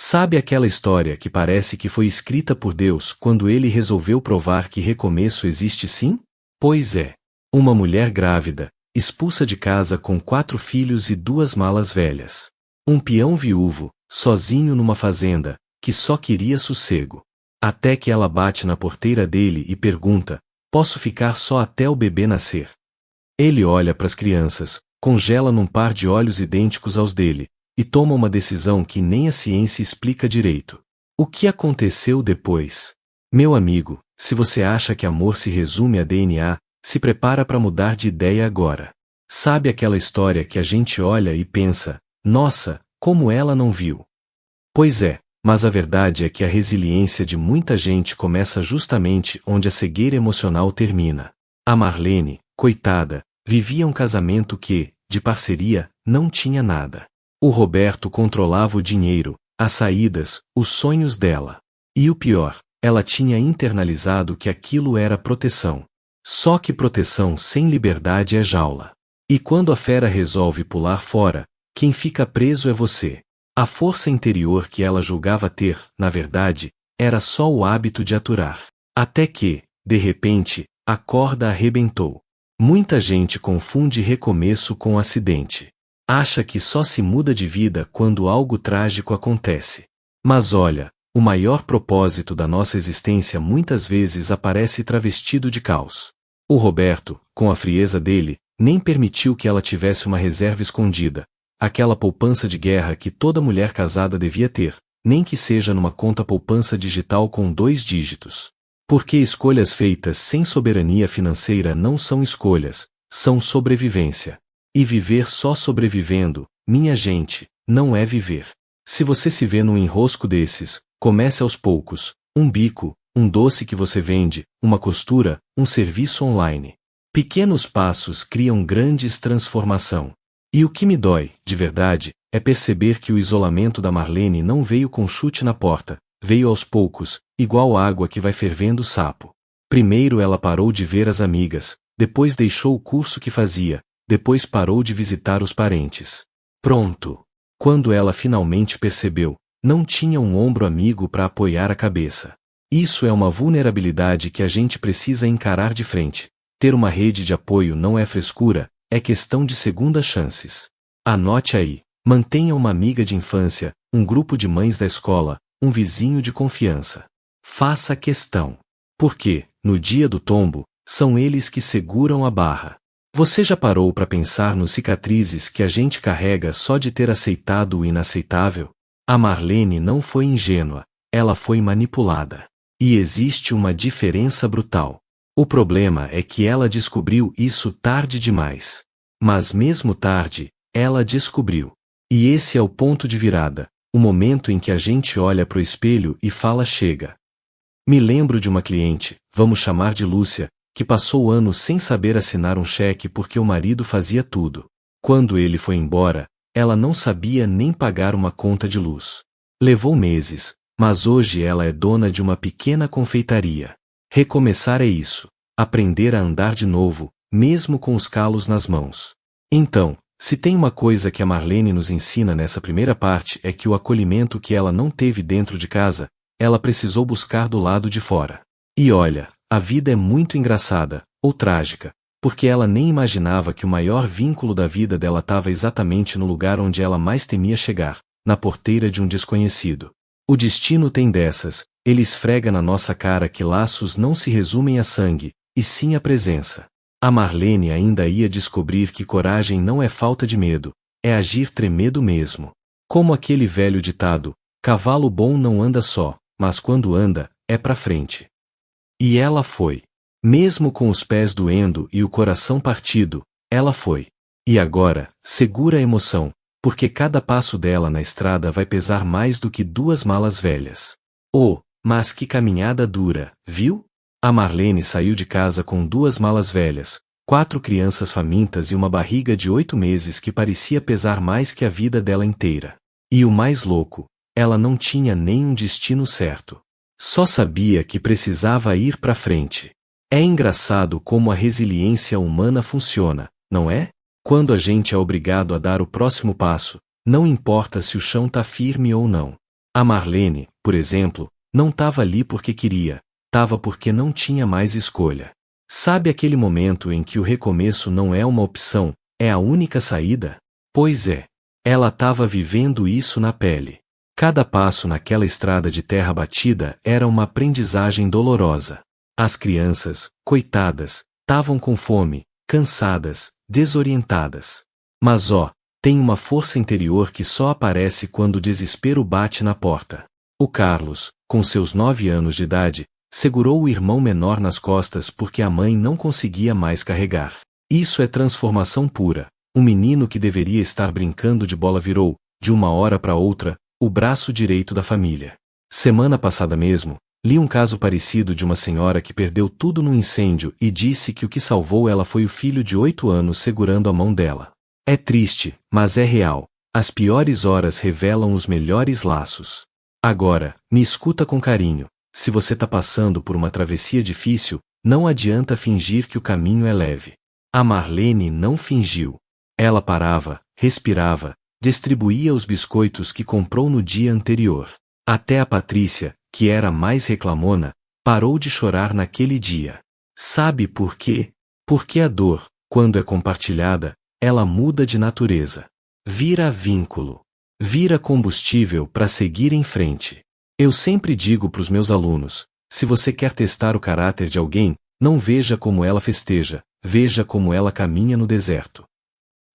Sabe aquela história que parece que foi escrita por Deus quando ele resolveu provar que recomeço existe sim? Pois é. Uma mulher grávida, expulsa de casa com 4 filhos e 2 malas velhas. Um peão viúvo, sozinho numa fazenda, que só queria sossego. Até que ela bate na porteira dele e pergunta: posso ficar só até o bebê nascer? Ele olha para as crianças, congela num par de olhos idênticos aos dele, e toma uma decisão que nem a ciência explica direito. O que aconteceu depois? Meu amigo, se você acha que amor se resume a DNA, se prepara para mudar de ideia agora. Sabe aquela história que a gente olha e pensa: nossa, como ela não viu? Pois é, mas a verdade é que a resiliência de muita gente começa justamente onde a cegueira emocional termina. A Marlene, coitada, vivia um casamento que, de parceria, não tinha nada. O Roberto controlava o dinheiro, as saídas, os sonhos dela. E o pior, ela tinha internalizado que aquilo era proteção. Só que proteção sem liberdade é jaula. E quando a fera resolve pular fora, quem fica preso é você. A força interior que ela julgava ter, na verdade, era só o hábito de aturar. Até que, de repente, a corda arrebentou. Muita gente confunde recomeço com acidente. Acha que só se muda de vida quando algo trágico acontece. Mas olha, o maior propósito da nossa existência muitas vezes aparece travestido de caos. O Roberto, com a frieza dele, nem permitiu que ela tivesse uma reserva escondida, aquela poupança de guerra que toda mulher casada devia ter, nem que seja numa conta poupança digital com 2 dígitos. Porque escolhas feitas sem soberania financeira não são escolhas, são sobrevivência. E viver só sobrevivendo, minha gente, não é viver. Se você se vê num enrosco desses, comece aos poucos: um bico, um doce que você vende, uma costura, um serviço online. Pequenos passos criam grandes transformação. E o que me dói, de verdade, é perceber que o isolamento da Marlene não veio com chute na porta, veio aos poucos, igual água que vai fervendo o sapo. Primeiro ela parou de ver as amigas, depois deixou o curso que fazia, depois parou de visitar os parentes. Pronto. Quando ela finalmente percebeu, não tinha um ombro amigo para apoiar a cabeça. Isso é uma vulnerabilidade que a gente precisa encarar de frente. Ter uma rede de apoio não é frescura, é questão de segundas chances. Anote aí: mantenha uma amiga de infância, um grupo de mães da escola, um vizinho de confiança. Faça questão. Porque, no dia do tombo, são eles que seguram a barra. Você já parou para pensar nos cicatrizes que a gente carrega só de ter aceitado o inaceitável? A Marlene não foi ingênua, ela foi manipulada. E existe uma diferença brutal. O problema é que ela descobriu isso tarde demais. Mas mesmo tarde, ela descobriu. E esse é o ponto de virada, o momento em que a gente olha pro espelho e fala: chega. Me lembro de uma cliente, vamos chamar de Lúcia, que passou anos sem saber assinar um cheque porque o marido fazia tudo. Quando ele foi embora, ela não sabia nem pagar uma conta de luz. Levou meses, mas hoje ela é dona de uma pequena confeitaria. Recomeçar é isso: aprender a andar de novo, mesmo com os calos nas mãos. Então, se tem uma coisa que a Marlene nos ensina nessa primeira parte é que o acolhimento que ela não teve dentro de casa, ela precisou buscar do lado de fora. E olha, a vida é muito engraçada, ou trágica, porque ela nem imaginava que o maior vínculo da vida dela estava exatamente no lugar onde ela mais temia chegar, na porteira de um desconhecido. O destino tem dessas, ele esfrega na nossa cara que laços não se resumem a sangue, e sim a presença. A Marlene ainda ia descobrir que coragem não é falta de medo, é agir tremedo mesmo. Como aquele velho ditado: cavalo bom não anda só, mas quando anda, é pra frente. E ela foi. Mesmo com os pés doendo e o coração partido, ela foi. E agora, segura a emoção, porque cada passo dela na estrada vai pesar mais do que 2 malas velhas. Oh, mas que caminhada dura, viu? A Marlene saiu de casa com 2 malas velhas, 4 crianças famintas e uma barriga de 8 meses que parecia pesar mais que a vida dela inteira. E o mais louco, ela não tinha nem um destino certo. Só sabia que precisava ir pra frente. É engraçado como a resiliência humana funciona, não é? Quando a gente é obrigado a dar o próximo passo, não importa se o chão tá firme ou não. A Marlene, por exemplo, não estava ali porque queria, estava porque não tinha mais escolha. Sabe aquele momento em que o recomeço não é uma opção, é a única saída? Pois é. Ela estava vivendo isso na pele. Cada passo naquela estrada de terra batida era uma aprendizagem dolorosa. As crianças, coitadas, estavam com fome, cansadas, desorientadas. Mas tem uma força interior que só aparece quando o desespero bate na porta. O Carlos, com seus 9 anos de idade, segurou o irmão menor nas costas porque a mãe não conseguia mais carregar. Isso é transformação pura. Um menino que deveria estar brincando de bola virou, de uma hora para outra, o braço direito da família. Semana passada mesmo, li um caso parecido de uma senhora que perdeu tudo no incêndio e disse que o que salvou ela foi o filho de 8 anos segurando a mão dela. É triste, mas é real. As piores horas revelam os melhores laços. Agora, me escuta com carinho. Se você está passando por uma travessia difícil, não adianta fingir que o caminho é leve. A Marlene não fingiu. Ela parava, respirava, distribuía os biscoitos que comprou no dia anterior. Até a Patrícia, que era mais reclamona, parou de chorar naquele dia. Sabe por quê? Porque a dor, quando é compartilhada, ela muda de natureza. Vira vínculo. Vira combustível para seguir em frente. Eu sempre digo para os meus alunos, se você quer testar o caráter de alguém, não veja como ela festeja, veja como ela caminha no deserto.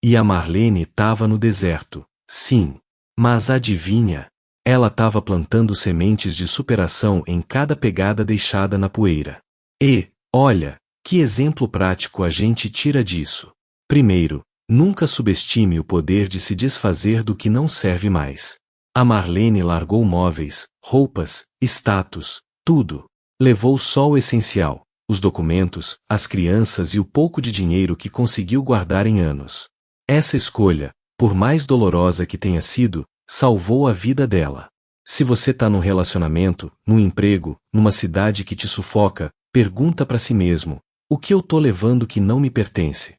E a Marlene estava no deserto, sim. Mas adivinha? Ela estava plantando sementes de superação em cada pegada deixada na poeira. E, olha, que exemplo prático a gente tira disso. Primeiro, nunca subestime o poder de se desfazer do que não serve mais. A Marlene largou móveis, roupas, status, tudo. Levou só o essencial, os documentos, as crianças e o pouco de dinheiro que conseguiu guardar em anos. Essa escolha, por mais dolorosa que tenha sido, salvou a vida dela. Se você está num relacionamento, num emprego, numa cidade que te sufoca, pergunta para si mesmo, o que eu tô levando que não me pertence?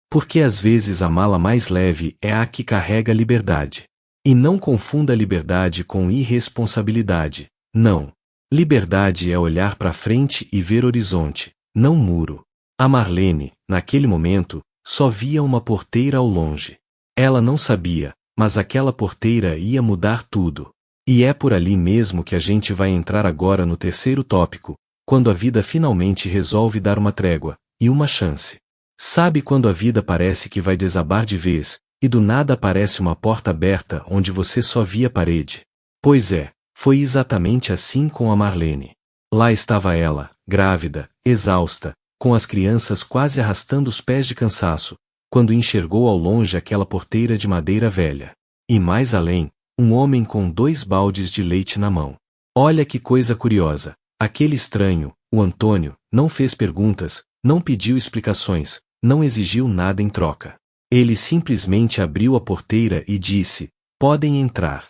Porque às vezes a mala mais leve é a que carrega a liberdade. E não confunda liberdade com irresponsabilidade. Não. Liberdade é olhar para frente e ver horizonte, não muro. A Marlene, naquele momento, só via uma porteira ao longe. Ela não sabia, mas aquela porteira ia mudar tudo. E é por ali mesmo que a gente vai entrar agora no terceiro tópico, quando a vida finalmente resolve dar uma trégua, e uma chance. Sabe quando a vida parece que vai desabar de vez, e do nada aparece uma porta aberta onde você só via parede? Pois é, foi exatamente assim com a Marlene. Lá estava ela, grávida, exausta, com as crianças quase arrastando os pés de cansaço, quando enxergou ao longe aquela porteira de madeira velha. E mais além, um homem com 2 baldes de leite na mão. Olha que coisa curiosa, aquele estranho, o Antônio, não fez perguntas, não pediu explicações, não exigiu nada em troca. Ele simplesmente abriu a porteira e disse, podem entrar.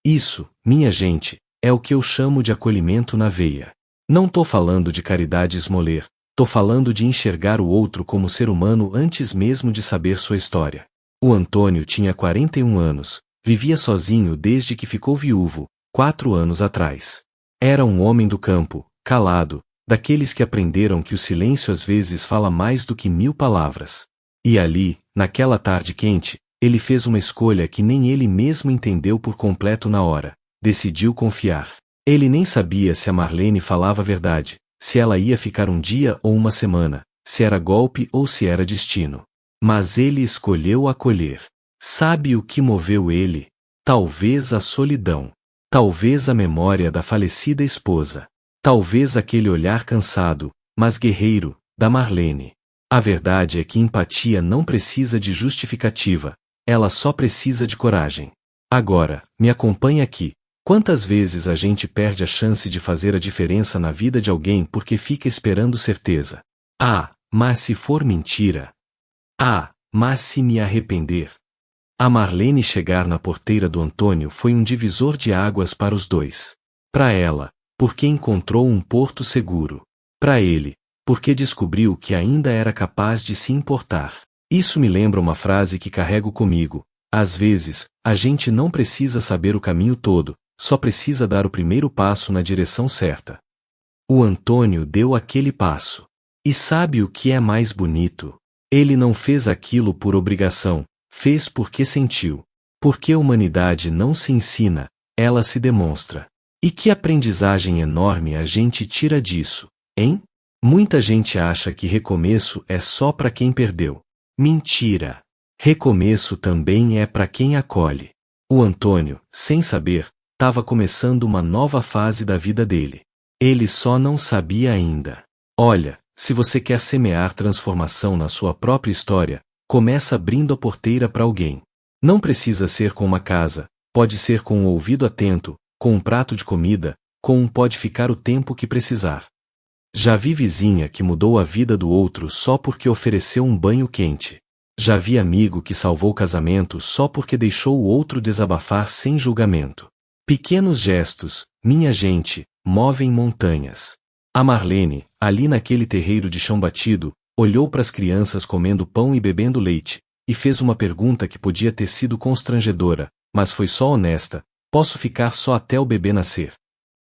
Isso, minha gente, é o que eu chamo de acolhimento na veia. Não tô falando de caridade esmoler, tô falando de enxergar o outro como ser humano antes mesmo de saber sua história. O Antônio tinha 41 anos, vivia sozinho desde que ficou viúvo, 4 anos atrás. Era um homem do campo, calado, daqueles que aprenderam que o silêncio às vezes fala mais do que 1000 palavras. E ali, naquela tarde quente, ele fez uma escolha que nem ele mesmo entendeu por completo na hora. Decidiu confiar. Ele nem sabia se a Marlene falava a verdade, se ela ia ficar um dia ou uma semana, se era golpe ou se era destino. Mas ele escolheu acolher. Sabe o que moveu ele? Talvez a solidão. Talvez a memória da falecida esposa. Talvez aquele olhar cansado, mas guerreiro, da Marlene. A verdade é que empatia não precisa de justificativa, ela só precisa de coragem. Agora, me acompanhe aqui. Quantas vezes a gente perde a chance de fazer a diferença na vida de alguém porque fica esperando certeza? Ah, mas se for mentira? Ah, mas se me arrepender? A Marlene chegar na porteira do Antônio foi um divisor de águas para os dois. Para ela, porque encontrou um porto seguro. Para ele, porque descobriu que ainda era capaz de se importar. Isso me lembra uma frase que carrego comigo. Às vezes, a gente não precisa saber o caminho todo, só precisa dar o primeiro passo na direção certa. O Antônio deu aquele passo. E sabe o que é mais bonito? Ele não fez aquilo por obrigação, fez porque sentiu. Porque a humanidade não se ensina, ela se demonstra. E que aprendizagem enorme a gente tira disso, hein? Muita gente acha que recomeço é só para quem perdeu. Mentira! Recomeço também é para quem acolhe. O Antônio, sem saber, estava começando uma nova fase da vida dele. Ele só não sabia ainda. Olha, se você quer semear transformação na sua própria história, começa abrindo a porteira para alguém. Não precisa ser com uma casa, pode ser com um ouvido atento, com um prato de comida, com um pode ficar o tempo que precisar. Já vi vizinha que mudou a vida do outro só porque ofereceu um banho quente. Já vi amigo que salvou casamento só porque deixou o outro desabafar sem julgamento. Pequenos gestos, minha gente, movem montanhas. A Marlene, ali naquele terreiro de chão batido, olhou para as crianças comendo pão e bebendo leite, e fez uma pergunta que podia ter sido constrangedora, mas foi só honesta: posso ficar só até o bebê nascer?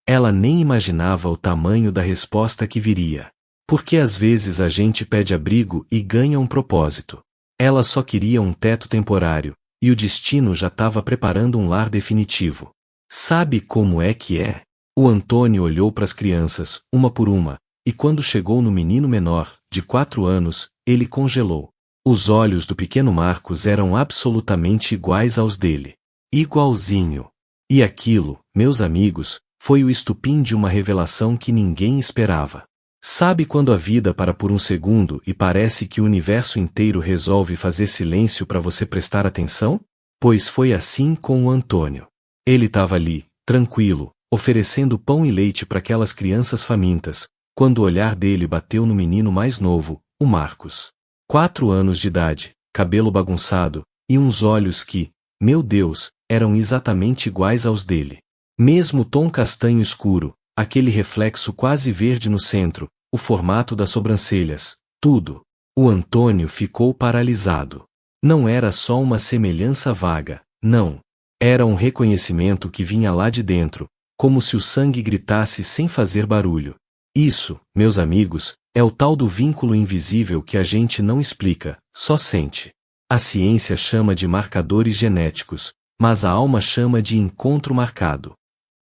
Ela nem imaginava o tamanho da resposta que viria. Porque às vezes a gente pede abrigo e ganha um propósito. Ela só queria um teto temporário, e o destino já estava preparando um lar definitivo. Sabe como é que é? O Antônio olhou para as crianças, uma por uma, e quando chegou no menino menor, de 4 anos, ele congelou. Os olhos do pequeno Marcos eram absolutamente iguais aos dele. Igualzinho. E aquilo, meus amigos, foi o estupim de uma revelação que ninguém esperava. Sabe quando a vida para por um segundo e parece que o universo inteiro resolve fazer silêncio para você prestar atenção? Pois foi assim com o Antônio. Ele estava ali, tranquilo, oferecendo pão e leite para aquelas crianças famintas, quando o olhar dele bateu no menino mais novo, o Marcos. 4 anos de idade, cabelo bagunçado, e uns olhos que, meu Deus, eram exatamente iguais aos dele. Mesmo tom castanho escuro, aquele reflexo quase verde no centro, o formato das sobrancelhas, tudo. O Antônio ficou paralisado. Não era só uma semelhança vaga, não. Era um reconhecimento que vinha lá de dentro, como se o sangue gritasse sem fazer barulho. Isso, meus amigos, é o tal do vínculo invisível que a gente não explica, só sente. A ciência chama de marcadores genéticos, mas a alma chama de encontro marcado.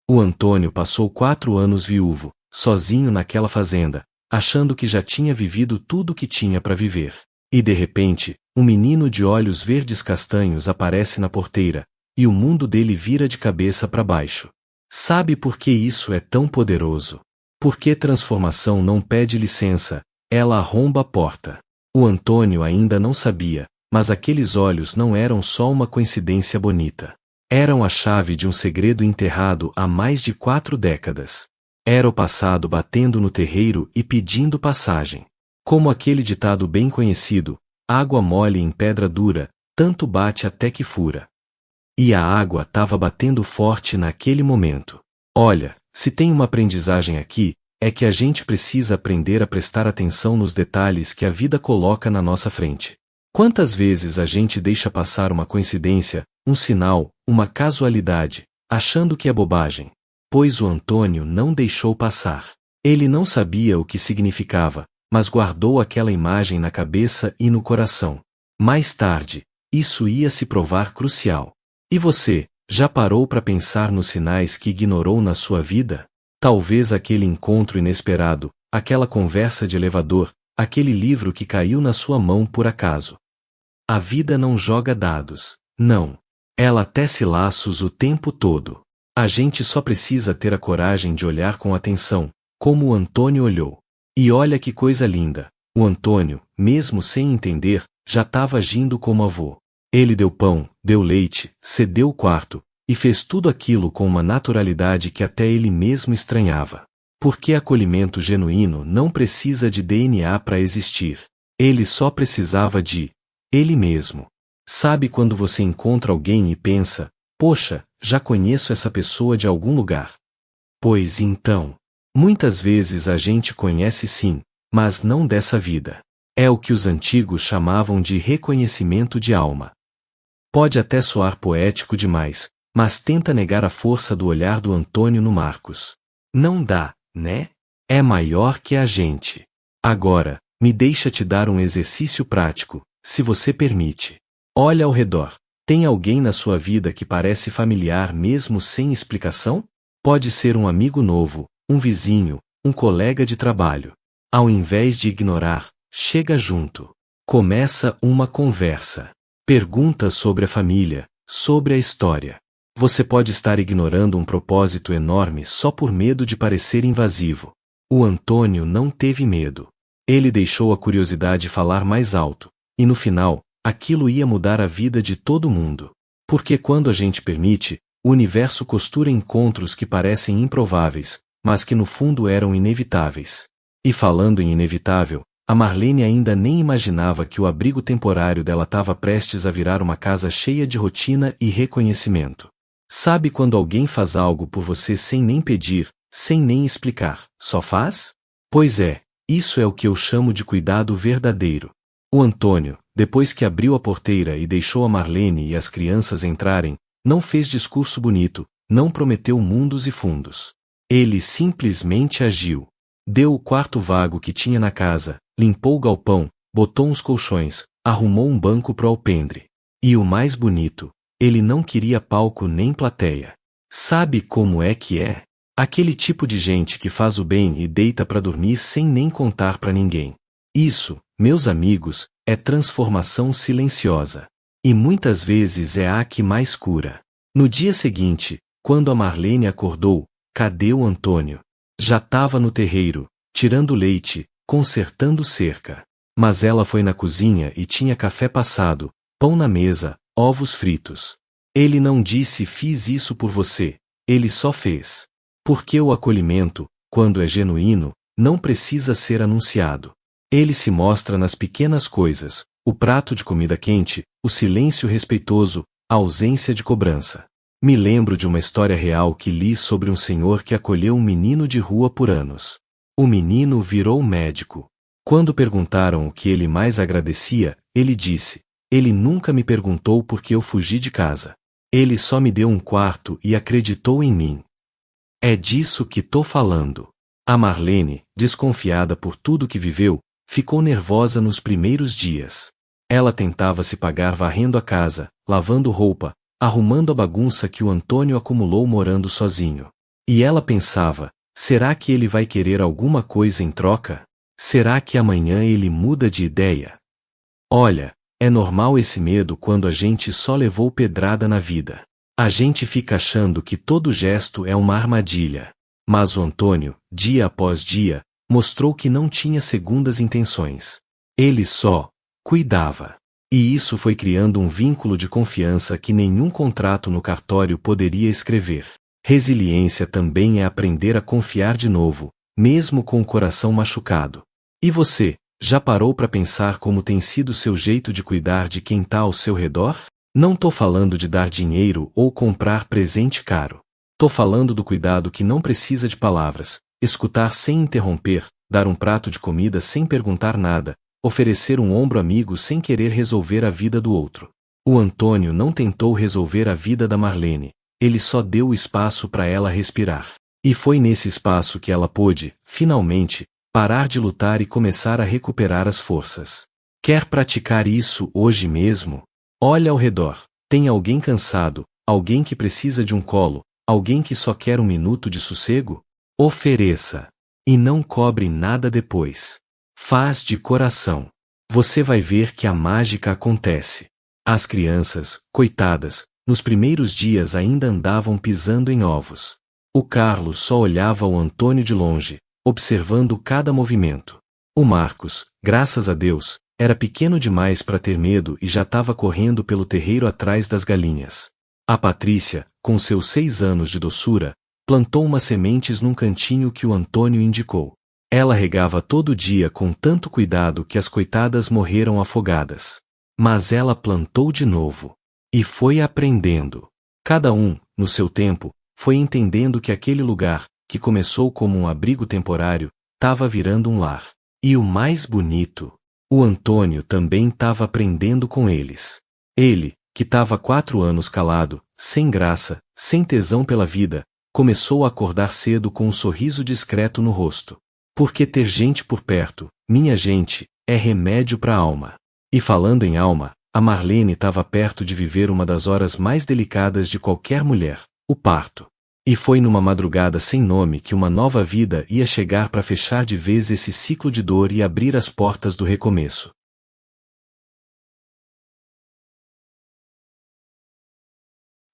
O Antônio passou 4 anos viúvo, sozinho naquela fazenda, achando que já tinha vivido tudo o que tinha para viver. E de repente, um menino de olhos verdes castanhos aparece na porteira, e o mundo dele vira de cabeça para baixo. Sabe por que isso é tão poderoso? Porque transformação não pede licença, ela arromba a porta. O Antônio ainda não sabia, mas aqueles olhos não eram só uma coincidência bonita. Eram a chave de um segredo enterrado há mais de 4 décadas. Era o passado batendo no terreiro e pedindo passagem. Como aquele ditado bem conhecido: água mole em pedra dura, tanto bate até que fura. E a água estava batendo forte naquele momento. Olha, se tem uma aprendizagem aqui, é que a gente precisa aprender a prestar atenção nos detalhes que a vida coloca na nossa frente. Quantas vezes a gente deixa passar uma coincidência, um sinal, uma casualidade, achando que é bobagem? Pois o Antônio não deixou passar. Ele não sabia o que significava, mas guardou aquela imagem na cabeça e no coração. Mais tarde, isso ia se provar crucial. E você, já parou para pensar nos sinais que ignorou na sua vida? Talvez aquele encontro inesperado, aquela conversa de elevador, aquele livro que caiu na sua mão por acaso. A vida não joga dados, não. Ela tece laços o tempo todo. A gente só precisa ter a coragem de olhar com atenção, como o Antônio olhou. E olha que coisa linda, o Antônio, mesmo sem entender, já estava agindo como avô. Ele deu pão, deu leite, cedeu o quarto, e fez tudo aquilo com uma naturalidade que até ele mesmo estranhava. Porque acolhimento genuíno não precisa de DNA para existir. Ele só precisava de ele mesmo. Sabe quando você encontra alguém e pensa: poxa, já conheço essa pessoa de algum lugar? Pois então, muitas vezes a gente conhece sim, mas não dessa vida. É o que os antigos chamavam de reconhecimento de alma. Pode até soar poético demais, mas tenta negar a força do olhar do Antônio no Marcos. Não dá, né? É maior que a gente. Agora, me deixa te dar um exercício prático, se você permite. Olha ao redor. Tem alguém na sua vida que parece familiar mesmo sem explicação? Pode ser um amigo novo, um vizinho, um colega de trabalho. Ao invés de ignorar, chega junto. Começa uma conversa. Pergunta sobre a família, sobre a história. Você pode estar ignorando um propósito enorme só por medo de parecer invasivo. O Antônio não teve medo. Ele deixou a curiosidade falar mais alto, e no final, aquilo ia mudar a vida de todo mundo. Porque quando a gente permite, o universo costura encontros que parecem improváveis, mas que no fundo eram inevitáveis. E falando em inevitável, a Marlene ainda nem imaginava que o abrigo temporário dela estava prestes a virar uma casa cheia de rotina e reconhecimento. Sabe quando alguém faz algo por você sem nem pedir, sem nem explicar, só faz? Pois é, isso é o que eu chamo de cuidado verdadeiro. O Antônio, depois que abriu a porteira e deixou a Marlene e as crianças entrarem, não fez discurso bonito, não prometeu mundos e fundos. Ele simplesmente agiu. Deu o quarto vago que tinha na casa, limpou o galpão, botou uns colchões, arrumou um banco pro alpendre. E o mais bonito, ele não queria palco nem plateia. Sabe como é que é? Aquele tipo de gente que faz o bem e deita pra dormir sem nem contar pra ninguém. Isso, meus amigos, é transformação silenciosa. E muitas vezes é a que mais cura. No dia seguinte, quando a Marlene acordou, cadê o Antônio? Já estava no terreiro, tirando leite, consertando cerca. Mas ela foi na cozinha e tinha café passado, pão na mesa, ovos fritos. Ele não disse fiz isso por você, ele só fez. Porque o acolhimento, quando é genuíno, não precisa ser anunciado. Ele se mostra nas pequenas coisas, o prato de comida quente, o silêncio respeitoso, a ausência de cobrança. Me lembro de uma história real que li sobre um senhor que acolheu um menino de rua por anos. O menino virou médico. Quando perguntaram o que ele mais agradecia, ele disse: ele nunca me perguntou por que eu fugi de casa. Ele só me deu um quarto e acreditou em mim. É disso que tô falando. A Marlene, desconfiada por tudo que viveu, ficou nervosa nos primeiros dias. Ela tentava se pagar varrendo a casa, lavando roupa, arrumando a bagunça que o Antônio acumulou morando sozinho. E ela pensava, será que ele vai querer alguma coisa em troca? Será que amanhã ele muda de ideia? Olha, é normal esse medo quando a gente só levou pedrada na vida. A gente fica achando que todo gesto é uma armadilha. Mas o Antônio, dia após dia, mostrou que não tinha segundas intenções. Ele só cuidava. E isso foi criando um vínculo de confiança que nenhum contrato no cartório poderia escrever. Resiliência também é aprender a confiar de novo, mesmo com o coração machucado. E você, já parou para pensar como tem sido seu jeito de cuidar de quem está ao seu redor? Não tô falando de dar dinheiro ou comprar presente caro. Tô falando do cuidado que não precisa de palavras, escutar sem interromper, dar um prato de comida sem perguntar nada, oferecer um ombro amigo sem querer resolver a vida do outro. O Antônio não tentou resolver a vida da Marlene, ele só deu o espaço para ela respirar. E foi nesse espaço que ela pôde, finalmente, parar de lutar e começar a recuperar as forças. Quer praticar isso hoje mesmo? Olha ao redor. Tem alguém cansado, alguém que precisa de um colo, alguém que só quer um minuto de sossego? Ofereça. E não cobre nada depois. Faz de coração. Você vai ver que a mágica acontece. As crianças, coitadas, nos primeiros dias ainda andavam pisando em ovos. O Carlos só olhava o Antônio de longe, observando cada movimento. O Marcos, graças a Deus, era pequeno demais para ter medo e já estava correndo pelo terreiro atrás das galinhas. A Patrícia, com seus 6 anos de doçura, plantou umas sementes num cantinho que o Antônio indicou. Ela regava todo dia com tanto cuidado que as coitadas morreram afogadas. Mas ela plantou de novo. E foi aprendendo. Cada um, no seu tempo, foi entendendo que aquele lugar, que começou como um abrigo temporário, estava virando um lar. E o mais bonito, o Antônio também estava aprendendo com eles. Ele, que estava há 4 anos calado, sem graça, sem tesão pela vida, começou a acordar cedo com um sorriso discreto no rosto. Porque ter gente por perto, minha gente, é remédio para a alma. E falando em alma, a Marlene estava perto de viver uma das horas mais delicadas de qualquer mulher, o parto. E foi numa madrugada sem nome que uma nova vida ia chegar para fechar de vez esse ciclo de dor e abrir as portas do recomeço.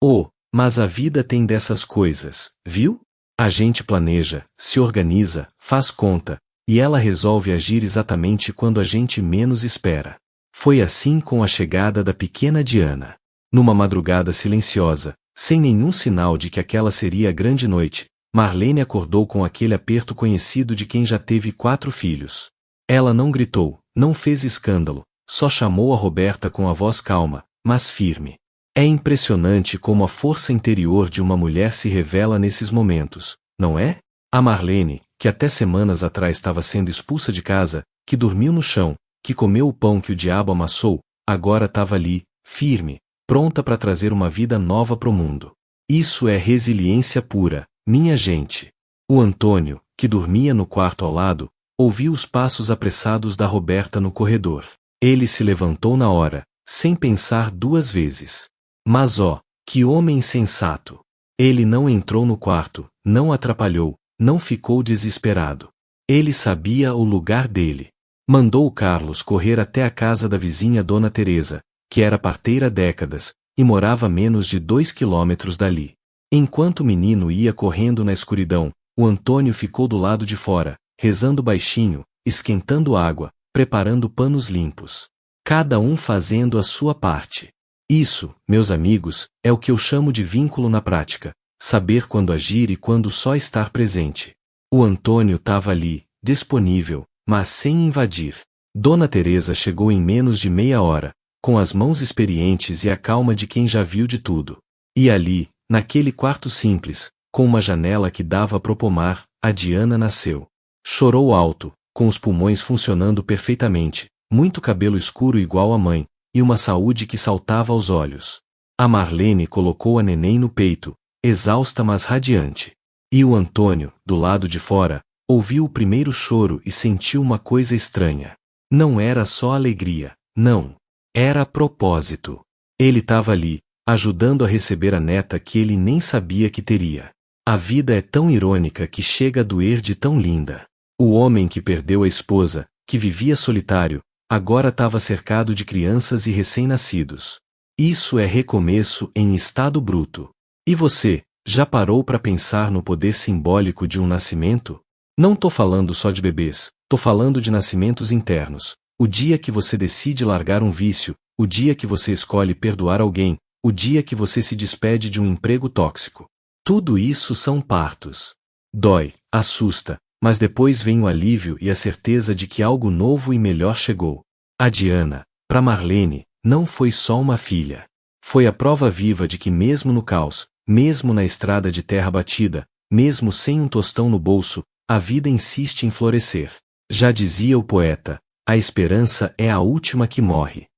Oh, mas a vida tem dessas coisas, viu? A gente planeja, se organiza, faz conta, e ela resolve agir exatamente quando a gente menos espera. Foi assim com a chegada da pequena Diana. Numa madrugada silenciosa, sem nenhum sinal de que aquela seria a grande noite, Marlene acordou com aquele aperto conhecido de quem já teve 4 filhos. Ela não gritou, não fez escândalo, só chamou a Roberta com a voz calma, mas firme. É impressionante como a força interior de uma mulher se revela nesses momentos, não é? A Marlene, que até semanas atrás estava sendo expulsa de casa, que dormiu no chão, que comeu o pão que o diabo amassou, agora estava ali, firme, pronta para trazer uma vida nova pro mundo. Isso é resiliência pura, minha gente. O Antônio, que dormia no quarto ao lado, ouviu os passos apressados da Roberta no corredor. Ele se levantou na hora, sem pensar 2 vezes. Mas que homem insensato! Ele não entrou no quarto, não atrapalhou, não ficou desesperado. Ele sabia o lugar dele. Mandou o Carlos correr até a casa da vizinha Dona Teresa, que era parteira há décadas, e morava a menos de 2 quilômetros dali. Enquanto o menino ia correndo na escuridão, o Antônio ficou do lado de fora, rezando baixinho, esquentando água, preparando panos limpos. Cada um fazendo a sua parte. Isso, meus amigos, é o que eu chamo de vínculo na prática, saber quando agir e quando só estar presente. O Antônio estava ali, disponível, mas sem invadir. Dona Teresa chegou em menos de meia hora, com as mãos experientes e a calma de quem já viu de tudo. E ali, naquele quarto simples, com uma janela que dava pro pomar, a Diana nasceu. Chorou alto, com os pulmões funcionando perfeitamente, muito cabelo escuro igual à mãe, e uma saúde que saltava aos olhos. A Marlene colocou a neném no peito, exausta mas radiante. E o Antônio, do lado de fora, ouviu o primeiro choro e sentiu uma coisa estranha. Não era só alegria, não. Era propósito. Ele estava ali, ajudando a receber a neta que ele nem sabia que teria. A vida é tão irônica que chega a doer de tão linda. O homem que perdeu a esposa, que vivia solitário, agora estava cercado de crianças e recém-nascidos. Isso é recomeço em estado bruto. E você, já parou para pensar no poder simbólico de um nascimento? Não tô falando só de bebês, tô falando de nascimentos internos. O dia que você decide largar um vício, o dia que você escolhe perdoar alguém, o dia que você se despede de um emprego tóxico. Tudo isso são partos. Dói, assusta, mas depois vem o alívio e a certeza de que algo novo e melhor chegou. A Diana, para Marlene, não foi só uma filha. Foi a prova viva de que mesmo no caos, mesmo na estrada de terra batida, mesmo sem um tostão no bolso, a vida insiste em florescer. Já dizia o poeta, a esperança é a última que morre.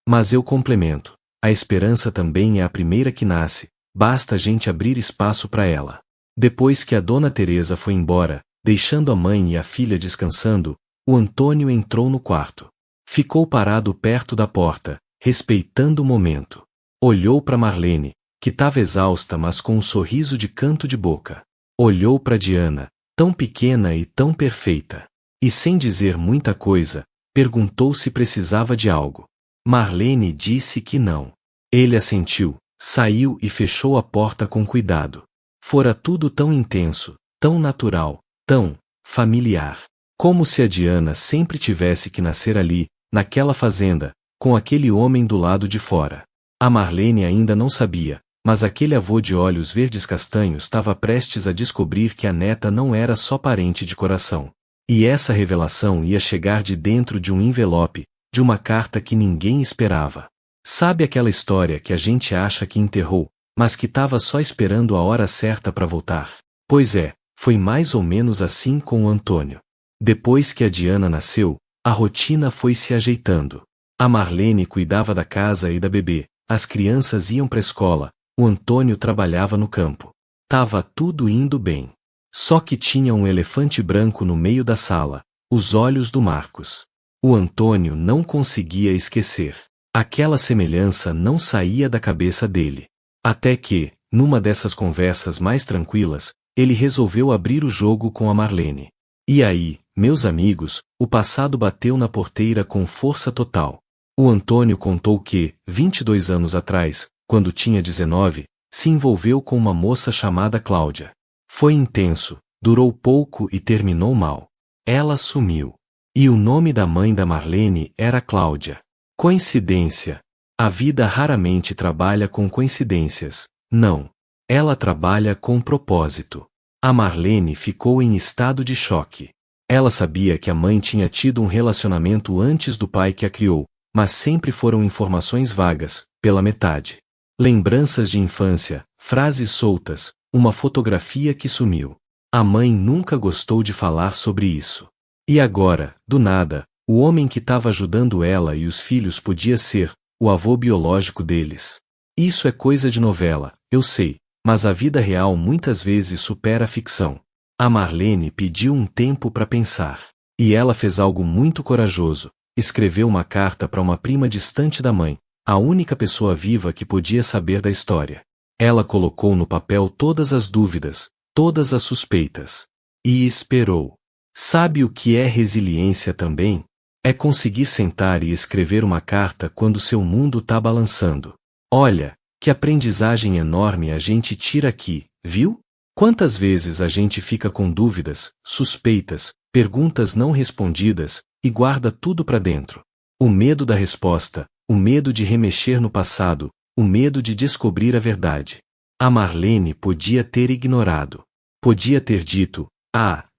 Mas eu complemento, a esperança também é a primeira que nasce, basta a gente abrir espaço para ela. Depois que a Dona Teresa foi embora, deixando a mãe e a filha descansando, o Antônio entrou no quarto. Ficou parado perto da porta, respeitando o momento. Olhou para Marlene, que estava exausta mas com um sorriso de canto de boca. Olhou para Diana, tão pequena e tão perfeita. E sem dizer muita coisa, perguntou se precisava de algo. Marlene disse que não. Ele assentiu, saiu e fechou a porta com cuidado. Fora tudo tão intenso, tão natural, tão familiar. Como se a Diana sempre tivesse que nascer ali, naquela fazenda, com aquele homem do lado de fora. A Marlene ainda não sabia, mas aquele avô de olhos verdes castanhos estava prestes a descobrir que a neta não era só parente de coração. E essa revelação ia chegar de dentro de um envelope, de uma carta que ninguém esperava. Sabe aquela história que a gente acha que enterrou, mas que estava só esperando a hora certa para voltar? Pois é, foi mais ou menos assim com o Antônio. Depois que a Diana nasceu, a rotina foi se ajeitando. A Marlene cuidava da casa e da bebê, as crianças iam para a escola, o Antônio trabalhava no campo. Tava tudo indo bem. Só que tinha um elefante branco no meio da sala, os olhos do Marcos. O Antônio não conseguia esquecer. Aquela semelhança não saía da cabeça dele. Até que, numa dessas conversas mais tranquilas, ele resolveu abrir o jogo com a Marlene. E aí, meus amigos, o passado bateu na porteira com força total. O Antônio contou que, 22 anos atrás, quando tinha 19, se envolveu com uma moça chamada Cláudia. Foi intenso, durou pouco e terminou mal. Ela sumiu. E o nome da mãe da Marlene era Cláudia. Coincidência? A vida raramente trabalha com coincidências. Não. Ela trabalha com propósito. A Marlene ficou em estado de choque. Ela sabia que a mãe tinha tido um relacionamento antes do pai que a criou, mas sempre foram informações vagas, pela metade. Lembranças de infância, frases soltas, uma fotografia que sumiu. A mãe nunca gostou de falar sobre isso. E agora, do nada, o homem que estava ajudando ela e os filhos podia ser o avô biológico deles. Isso é coisa de novela, eu sei, mas a vida real muitas vezes supera a ficção. A Marlene pediu um tempo para pensar. E ela fez algo muito corajoso. Escreveu uma carta para uma prima distante da mãe, a única pessoa viva que podia saber da história. Ela colocou no papel todas as dúvidas, todas as suspeitas. E esperou. Sabe o que é resiliência também? É conseguir sentar e escrever uma carta quando seu mundo tá balançando. Olha, que aprendizagem enorme a gente tira aqui, viu? Quantas vezes a gente fica com dúvidas, suspeitas, perguntas não respondidas, e guarda tudo pra dentro. O medo da resposta, o medo de remexer no passado, o medo de descobrir a verdade. A Marlene podia ter ignorado. Podia ter dito,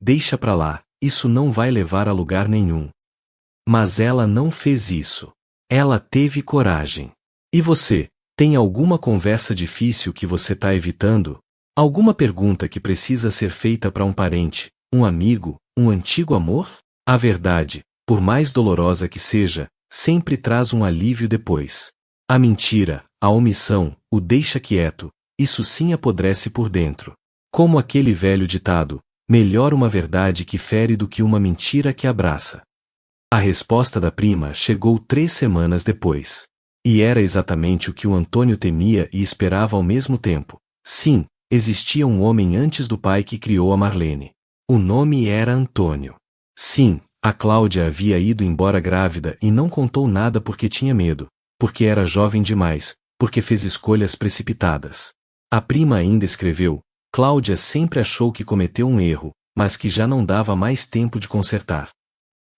deixa pra lá, isso não vai levar a lugar nenhum. Mas ela não fez isso. Ela teve coragem. E você, tem alguma conversa difícil que você tá evitando? Alguma pergunta que precisa ser feita para um parente, um amigo, um antigo amor? A verdade, por mais dolorosa que seja, sempre traz um alívio depois. A mentira, a omissão, o deixa quieto, isso sim apodrece por dentro. Como aquele velho ditado, melhor uma verdade que fere do que uma mentira que abraça. A resposta da prima chegou 3 semanas depois. E era exatamente o que o Antônio temia e esperava ao mesmo tempo. Sim, existia um homem antes do pai que criou a Marlene. O nome era Antônio. Sim, a Cláudia havia ido embora grávida e não contou nada porque tinha medo, porque era jovem demais, porque fez escolhas precipitadas. A prima ainda escreveu, Cláudia sempre achou que cometeu um erro, mas que já não dava mais tempo de consertar.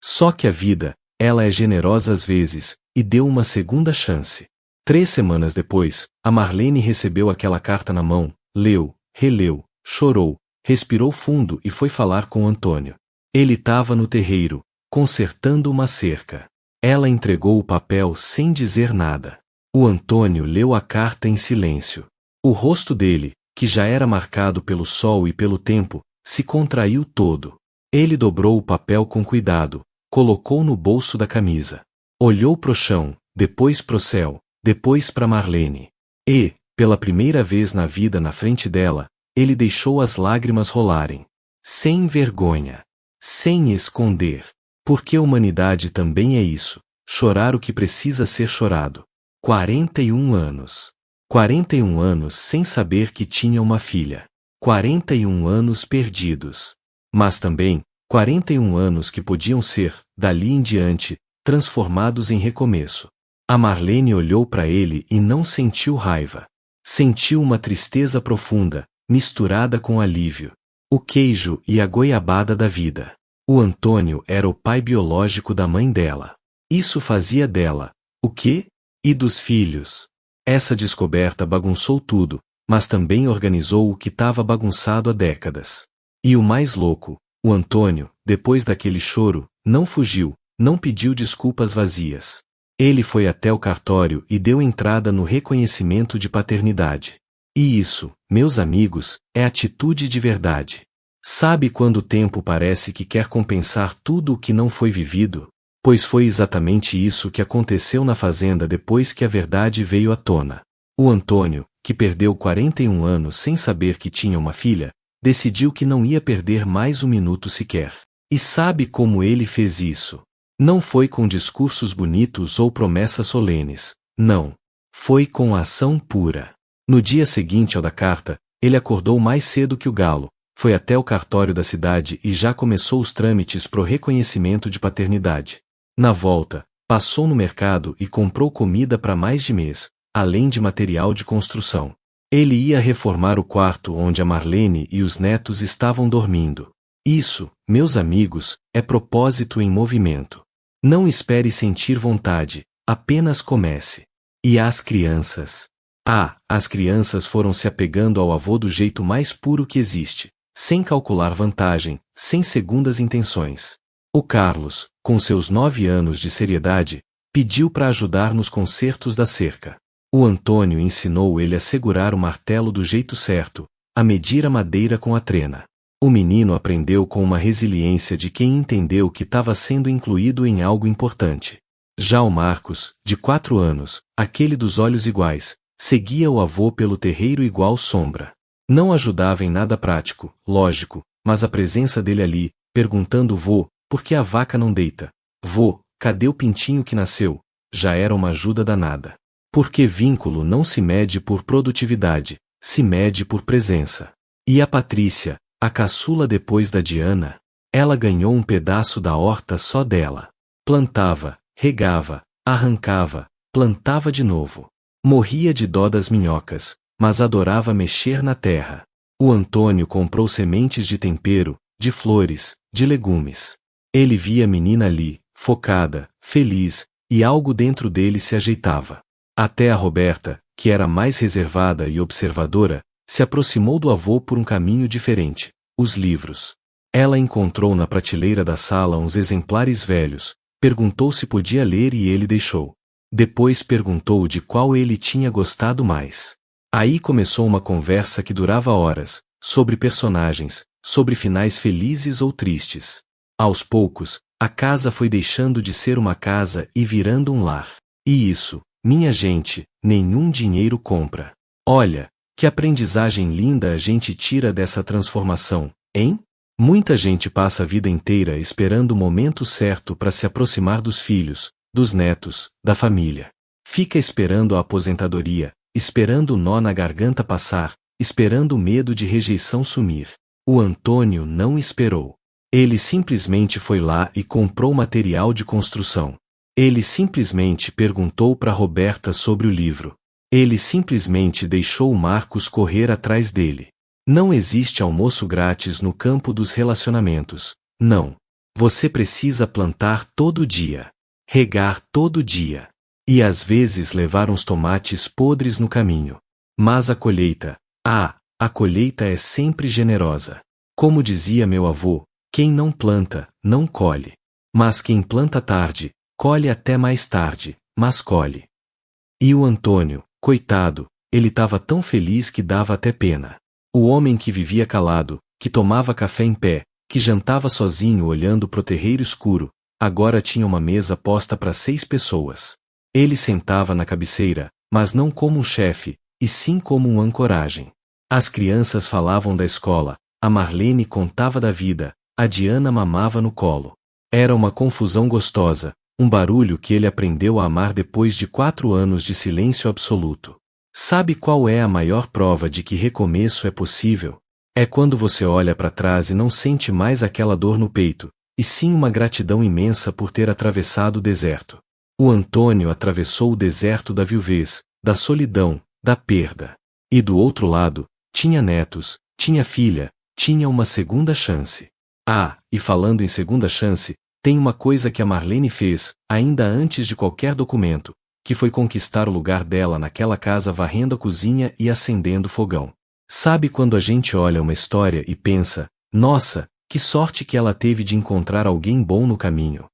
Só que a vida, ela é generosa às vezes, e deu uma segunda chance. 3 semanas depois, a Marlene recebeu aquela carta na mão, leu, releu, chorou, respirou fundo e foi falar com Antônio. Ele estava no terreiro, consertando uma cerca. Ela entregou o papel sem dizer nada. O Antônio leu a carta em silêncio. O rosto dele, que já era marcado pelo sol e pelo tempo, se contraiu todo. Ele dobrou o papel com cuidado, colocou no bolso da camisa. Olhou pro chão, depois pro céu, depois para Marlene. E, pela primeira vez na vida na frente dela, ele deixou as lágrimas rolarem. Sem vergonha. Sem esconder. Porque a humanidade também é isso, chorar o que precisa ser chorado. 41 anos. 41 anos sem saber que tinha uma filha. 41 anos perdidos. Mas também, 41 anos que podiam ser, dali em diante, transformados em recomeço. A Marlene olhou para ele e não sentiu raiva. Sentiu uma tristeza profunda, misturada com alívio. O queijo e a goiabada da vida. O Antônio era o pai biológico da mãe dela. Isso fazia dela, o quê? E dos filhos. Essa descoberta bagunçou tudo, mas também organizou o que estava bagunçado há décadas. E o mais louco, o Antônio, depois daquele choro, não fugiu, não pediu desculpas vazias. Ele foi até o cartório e deu entrada no reconhecimento de paternidade. E isso, meus amigos, é atitude de verdade. Sabe quando o tempo parece que quer compensar tudo o que não foi vivido? Pois foi exatamente isso que aconteceu na fazenda depois que a verdade veio à tona. O Antônio, que perdeu 41 anos sem saber que tinha uma filha, decidiu que não ia perder mais um minuto sequer. E sabe como ele fez isso? Não foi com discursos bonitos ou promessas solenes, não. Foi com ação pura. No dia seguinte ao da carta, ele acordou mais cedo que o galo, foi até o cartório da cidade e já começou os trâmites pro reconhecimento de paternidade. Na volta, passou no mercado e comprou comida para mais de mês, além de material de construção. Ele ia reformar o quarto onde a Marlene e os netos estavam dormindo. Isso, meus amigos, é propósito em movimento. Não espere sentir vontade, apenas comece. E as crianças? As crianças foram se apegando ao avô do jeito mais puro que existe, sem calcular vantagem, sem segundas intenções. O Carlos, com seus 9 anos de seriedade, pediu para ajudar nos consertos da cerca. O Antônio ensinou ele a segurar o martelo do jeito certo, a medir a madeira com a trena. O menino aprendeu com uma resiliência de quem entendeu que estava sendo incluído em algo importante. Já o Marcos, de 4 anos, aquele dos olhos iguais, seguia o avô pelo terreiro igual sombra. Não ajudava em nada prático, lógico, mas a presença dele ali, perguntando vô, por que a vaca não deita? Vô, cadê o pintinho que nasceu? Já era uma ajuda danada. Porque vínculo não se mede por produtividade, se mede por presença. E a Patrícia, a caçula depois da Diana, ela ganhou um pedaço da horta só dela. Plantava, regava, arrancava, plantava de novo. Morria de dó das minhocas, mas adorava mexer na terra. O Antônio comprou sementes de tempero, de flores, de legumes. Ele via a menina ali, focada, feliz, e algo dentro dele se ajeitava. Até a Roberta, que era mais reservada e observadora, se aproximou do avô por um caminho diferente, os livros. Ela encontrou na prateleira da sala uns exemplares velhos, perguntou se podia ler e ele deixou. Depois perguntou de qual ele tinha gostado mais. Aí começou uma conversa que durava horas, sobre personagens, sobre finais felizes ou tristes. Aos poucos, a casa foi deixando de ser uma casa e virando um lar. E isso, minha gente, nenhum dinheiro compra. Olha, que aprendizagem linda a gente tira dessa transformação, hein? Muita gente passa a vida inteira esperando o momento certo para se aproximar dos filhos, dos netos, da família. Fica esperando a aposentadoria, esperando o nó na garganta passar, esperando o medo de rejeição sumir. O Antônio não esperou. Ele simplesmente foi lá e comprou material de construção. Ele simplesmente perguntou para Roberta sobre o livro. Ele simplesmente deixou o Marcos correr atrás dele. Não existe almoço grátis no campo dos relacionamentos. Não. Você precisa plantar todo dia. Regar todo dia. E às vezes levar uns tomates podres no caminho. Mas a colheita é sempre generosa. Como dizia meu avô, quem não planta, não colhe. Mas quem planta tarde, colhe até mais tarde, mas colhe. E o Antônio, coitado, ele estava tão feliz que dava até pena. O homem que vivia calado, que tomava café em pé, que jantava sozinho olhando pro terreiro escuro, agora tinha uma mesa posta para 6 pessoas. Ele sentava na cabeceira, mas não como um chefe, e sim como um ancoragem. As crianças falavam da escola, a Marlene contava da vida, a Diana mamava no colo. Era uma confusão gostosa, um barulho que ele aprendeu a amar depois de 4 anos de silêncio absoluto. Sabe qual é a maior prova de que recomeço é possível? É quando você olha para trás e não sente mais aquela dor no peito, e sim uma gratidão imensa por ter atravessado o deserto. O Antônio atravessou o deserto da viuvez, da solidão, da perda. E do outro lado, tinha netos, tinha filha, tinha uma segunda chance. E falando em segunda chance, tem uma coisa que a Marlene fez, ainda antes de qualquer documento, que foi conquistar o lugar dela naquela casa varrendo a cozinha e acendendo o fogão. Sabe quando a gente olha uma história e pensa, nossa, que sorte que ela teve de encontrar alguém bom no caminho.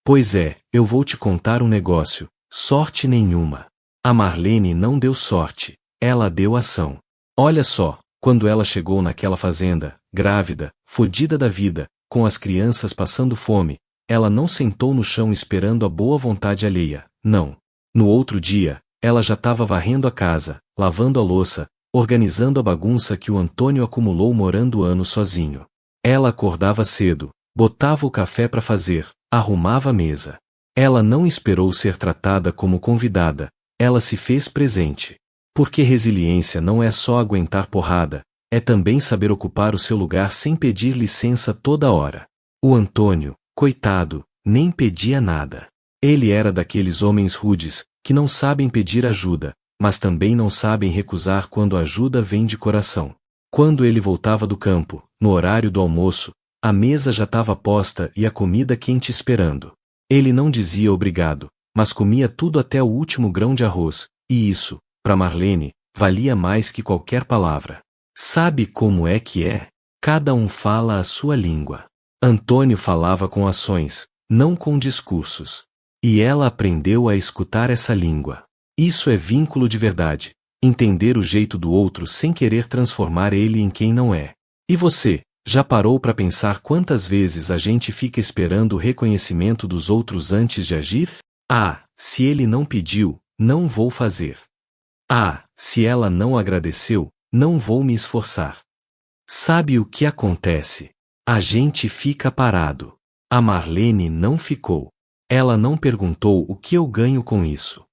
Pois é, eu vou te contar um negócio, sorte nenhuma. A Marlene não deu sorte, ela deu ação. Olha só, quando ela chegou naquela fazenda, grávida, fodida da vida, com as crianças passando fome, ela não sentou no chão esperando a boa vontade alheia, não. No outro dia, ela já estava varrendo a casa, lavando a louça, organizando a bagunça que o Antônio acumulou morando anos sozinho. Ela acordava cedo, botava o café para fazer, arrumava a mesa. Ela não esperou ser tratada como convidada, ela se fez presente. Porque resiliência não é só aguentar porrada, é também saber ocupar o seu lugar sem pedir licença toda hora. O Antônio, coitado, nem pedia nada. Ele era daqueles homens rudes, que não sabem pedir ajuda, mas também não sabem recusar quando a ajuda vem de coração. Quando ele voltava do campo, no horário do almoço, a mesa já estava posta e a comida quente esperando. Ele não dizia obrigado, mas comia tudo até o último grão de arroz, e isso, para Marlene, valia mais que qualquer palavra. Sabe como é que é? Cada um fala a sua língua. Antônio falava com ações, não com discursos. E ela aprendeu a escutar essa língua. Isso é vínculo de verdade, entender o jeito do outro sem querer transformar ele em quem não é. E você, já parou para pensar quantas vezes a gente fica esperando o reconhecimento dos outros antes de agir? Ah, se ele não pediu, não vou fazer. Ah, se ela não agradeceu, não vou me esforçar. Sabe o que acontece? A gente fica parado. A Marlene não ficou. Ela não perguntou o que eu ganho com isso.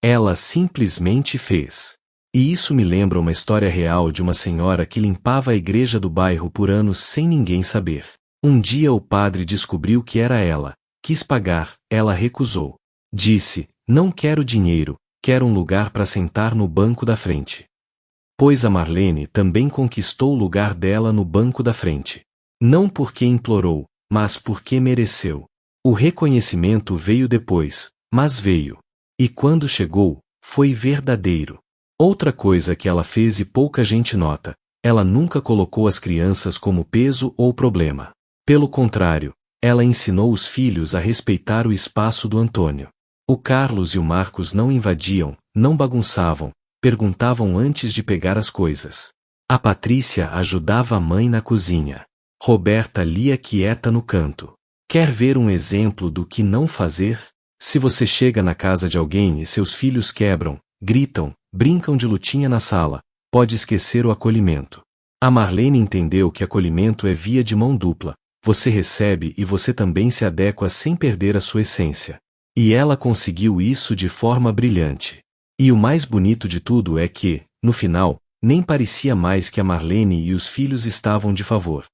Ela simplesmente fez. E isso me lembra uma história real de uma senhora que limpava a igreja do bairro por anos sem ninguém saber. Um dia o padre descobriu que era ela. Quis pagar, ela recusou. Disse, não quero dinheiro, quero um lugar para sentar no banco da frente. Pois a Marlene também conquistou o lugar dela no banco da frente. Não porque implorou, mas porque mereceu. O reconhecimento veio depois, mas veio. E quando chegou, foi verdadeiro. Outra coisa que ela fez e pouca gente nota, ela nunca colocou as crianças como peso ou problema. Pelo contrário, ela ensinou os filhos a respeitar o espaço do Antônio. O Carlos e o Marcos não invadiam, não bagunçavam, perguntavam antes de pegar as coisas. A Patrícia ajudava a mãe na cozinha. Roberta lia quieta no canto. Quer ver um exemplo do que não fazer? Se você chega na casa de alguém e seus filhos quebram, gritam, brincam de lutinha na sala, pode esquecer o acolhimento. A Marlene entendeu que acolhimento é via de mão dupla, você recebe e você também se adequa sem perder a sua essência. E ela conseguiu isso de forma brilhante. E o mais bonito de tudo é que, no final, nem parecia mais que a Marlene e os filhos estavam de favor.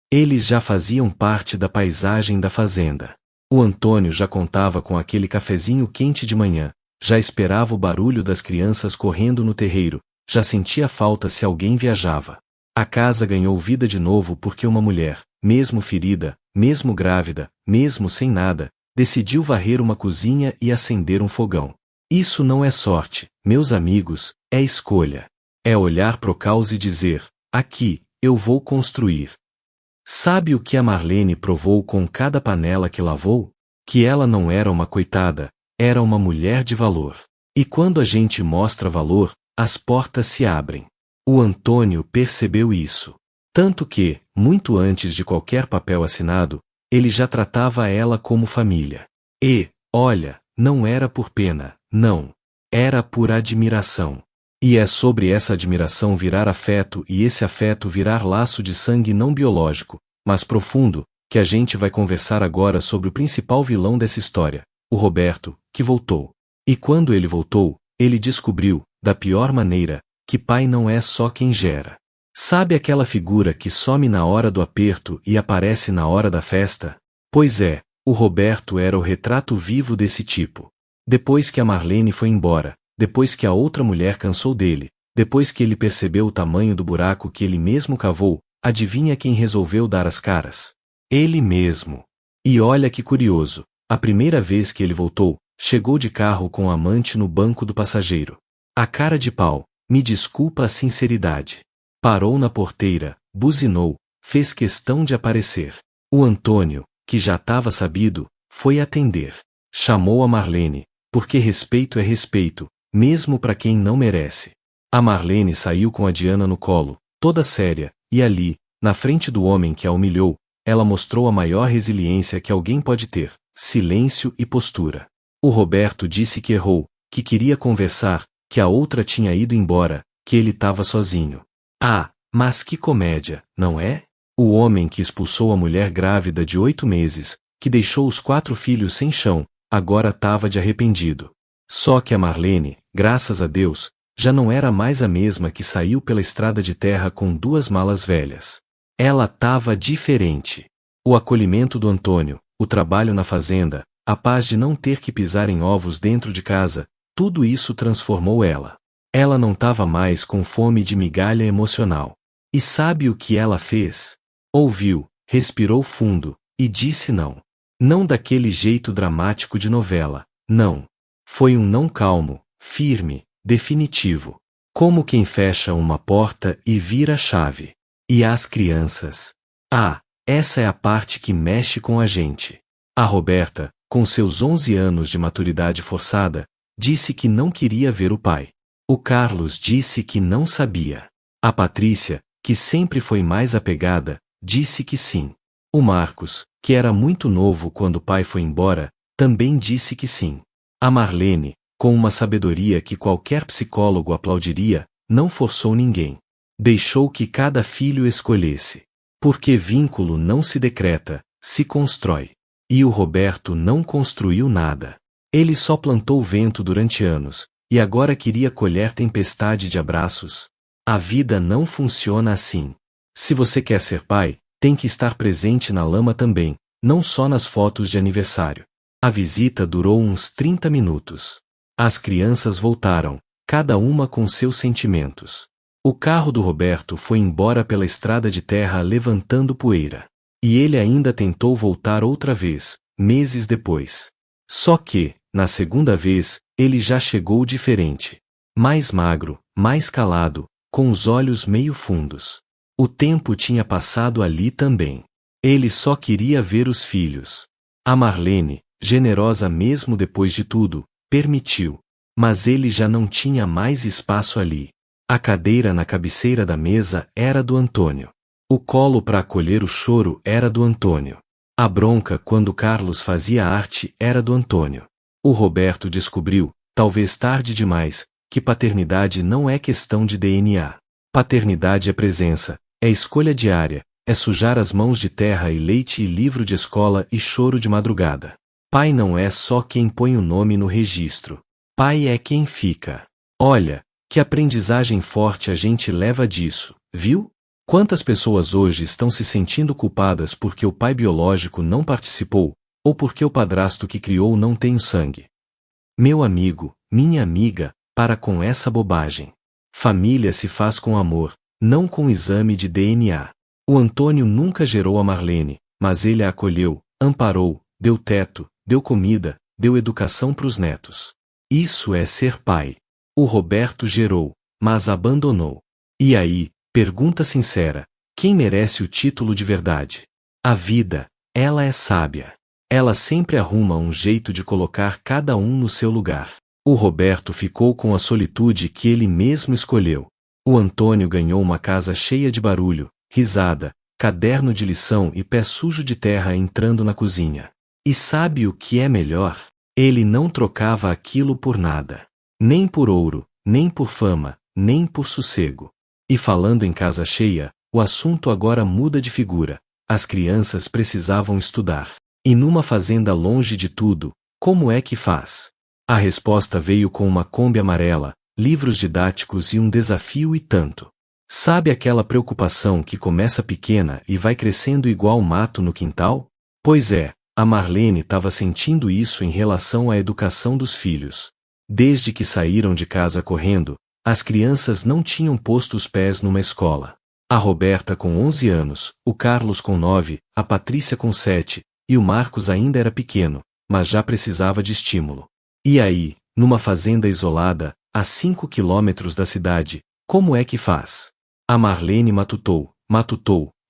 Eles já faziam parte da paisagem da fazenda. O Antônio já contava com aquele cafezinho quente de manhã, já esperava o barulho das crianças correndo no terreiro, já sentia falta se alguém viajava. A casa ganhou vida de novo porque uma mulher, mesmo ferida, mesmo grávida, mesmo sem nada, decidiu varrer uma cozinha e acender um fogão. Isso não é sorte, meus amigos, é escolha. É olhar pro caos e dizer, aqui, eu vou construir. Sabe o que a Marlene provou com cada panela que lavou? Que ela não era uma coitada, era uma mulher de valor. E quando a gente mostra valor, as portas se abrem. O Antônio percebeu isso. Tanto que, muito antes de qualquer papel assinado, ele já tratava ela como família. E, olha, não era por pena, não. Era por admiração. E é sobre essa admiração virar afeto e esse afeto virar laço de sangue não biológico, mas profundo, que a gente vai conversar agora sobre o principal vilão dessa história, o Roberto, que voltou. E quando ele voltou, ele descobriu, da pior maneira, que pai não é só quem gera. Sabe aquela figura que some na hora do aperto e aparece na hora da festa? Pois é, o Roberto era o retrato vivo desse tipo. Depois que a Marlene foi embora, depois que a outra mulher cansou dele, depois que ele percebeu o tamanho do buraco que ele mesmo cavou, adivinha quem resolveu dar as caras? Ele mesmo. E olha que curioso, a primeira vez que ele voltou, chegou de carro com a amante no banco do passageiro. A cara de pau, me desculpa a sinceridade. Parou na porteira, buzinou, fez questão de aparecer. O Antônio, que já estava sabido, foi atender. Chamou a Marlene, porque respeito é respeito, mesmo para quem não merece. A Marlene saiu com a Diana no colo, toda séria, e ali, na frente do homem que a humilhou, ela mostrou a maior resiliência que alguém pode ter: silêncio e postura. O Roberto disse que errou, que queria conversar, que a outra tinha ido embora, que ele estava sozinho. Ah, mas que comédia, não é? O homem que expulsou a mulher grávida de 8 meses, que deixou os 4 filhos sem chão, agora estava de arrependido. Só que a Marlene, graças a Deus, já não era mais a mesma que saiu pela estrada de terra com 2 malas velhas. Ela estava diferente. O acolhimento do Antônio, o trabalho na fazenda, a paz de não ter que pisar em ovos dentro de casa, tudo isso transformou ela. Ela não estava mais com fome de migalha emocional. E sabe o que ela fez? Ouviu, respirou fundo, e disse não. Não daquele jeito dramático de novela, não. Foi um não calmo, firme, definitivo. Como quem fecha uma porta e vira a chave. E as crianças? Ah, essa é a parte que mexe com a gente. A Roberta, com seus 11 anos de maturidade forçada, disse que não queria ver o pai. O Carlos disse que não sabia. A Patrícia, que sempre foi mais apegada, disse que sim. O Marcos, que era muito novo quando o pai foi embora, também disse que sim. A Marlene, com uma sabedoria que qualquer psicólogo aplaudiria, não forçou ninguém. Deixou que cada filho escolhesse. Porque vínculo não se decreta, se constrói. E o Roberto não construiu nada. Ele só plantou vento durante anos, e agora queria colher tempestade de abraços. A vida não funciona assim. Se você quer ser pai, tem que estar presente na lama também, não só nas fotos de aniversário. A visita durou uns 30 minutos. As crianças voltaram, cada uma com seus sentimentos. O carro do Roberto foi embora pela estrada de terra levantando poeira. E ele ainda tentou voltar outra vez, meses depois. Só que, na segunda vez, ele já chegou diferente. Mais magro, mais calado, com os olhos meio fundos. O tempo tinha passado ali também. Ele só queria ver os filhos. A Marlene, generosa mesmo depois de tudo, permitiu. Mas ele já não tinha mais espaço ali. A cadeira na cabeceira da mesa era do Antônio. O colo para acolher o choro era do Antônio. A bronca quando Carlos fazia arte era do Antônio. O Roberto descobriu, talvez tarde demais, que paternidade não é questão de DNA. Paternidade é presença, é escolha diária, é sujar as mãos de terra e leite e livro de escola e choro de madrugada. Pai não é só quem põe o nome no registro. Pai é quem fica. Olha, que aprendizagem forte a gente leva disso, viu? Quantas pessoas hoje estão se sentindo culpadas porque o pai biológico não participou, ou porque o padrasto que criou não tem o sangue? Meu amigo, minha amiga, para com essa bobagem. Família se faz com amor, não com exame de DNA. O Antônio nunca gerou a Marlene, mas ele a acolheu, amparou, deu teto, deu comida, deu educação para os netos. Isso é ser pai. O Roberto gerou, mas abandonou. E aí, pergunta sincera, quem merece o título de verdade? A vida, ela é sábia. Ela sempre arruma um jeito de colocar cada um no seu lugar. O Roberto ficou com a solitude que ele mesmo escolheu. O Antônio ganhou uma casa cheia de barulho, risada, caderno de lição e pé sujo de terra entrando na cozinha. E sabe o que é melhor? Ele não trocava aquilo por nada. Nem por ouro, nem por fama, nem por sossego. E falando em casa cheia, o assunto agora muda de figura. As crianças precisavam estudar. E numa fazenda longe de tudo, como é que faz? A resposta veio com uma Kombi amarela, livros didáticos e um desafio e tanto. Sabe aquela preocupação que começa pequena e vai crescendo igual mato no quintal? Pois é, a Marlene estava sentindo isso em relação à educação dos filhos. Desde que saíram de casa correndo, as crianças não tinham posto os pés numa escola. A Roberta com 11 anos, o Carlos com 9, a Patrícia com 7, e o Marcos ainda era pequeno, mas já precisava de estímulo. E aí, numa fazenda isolada, a 5 quilômetros da cidade, como é que faz? A Marlene matutou,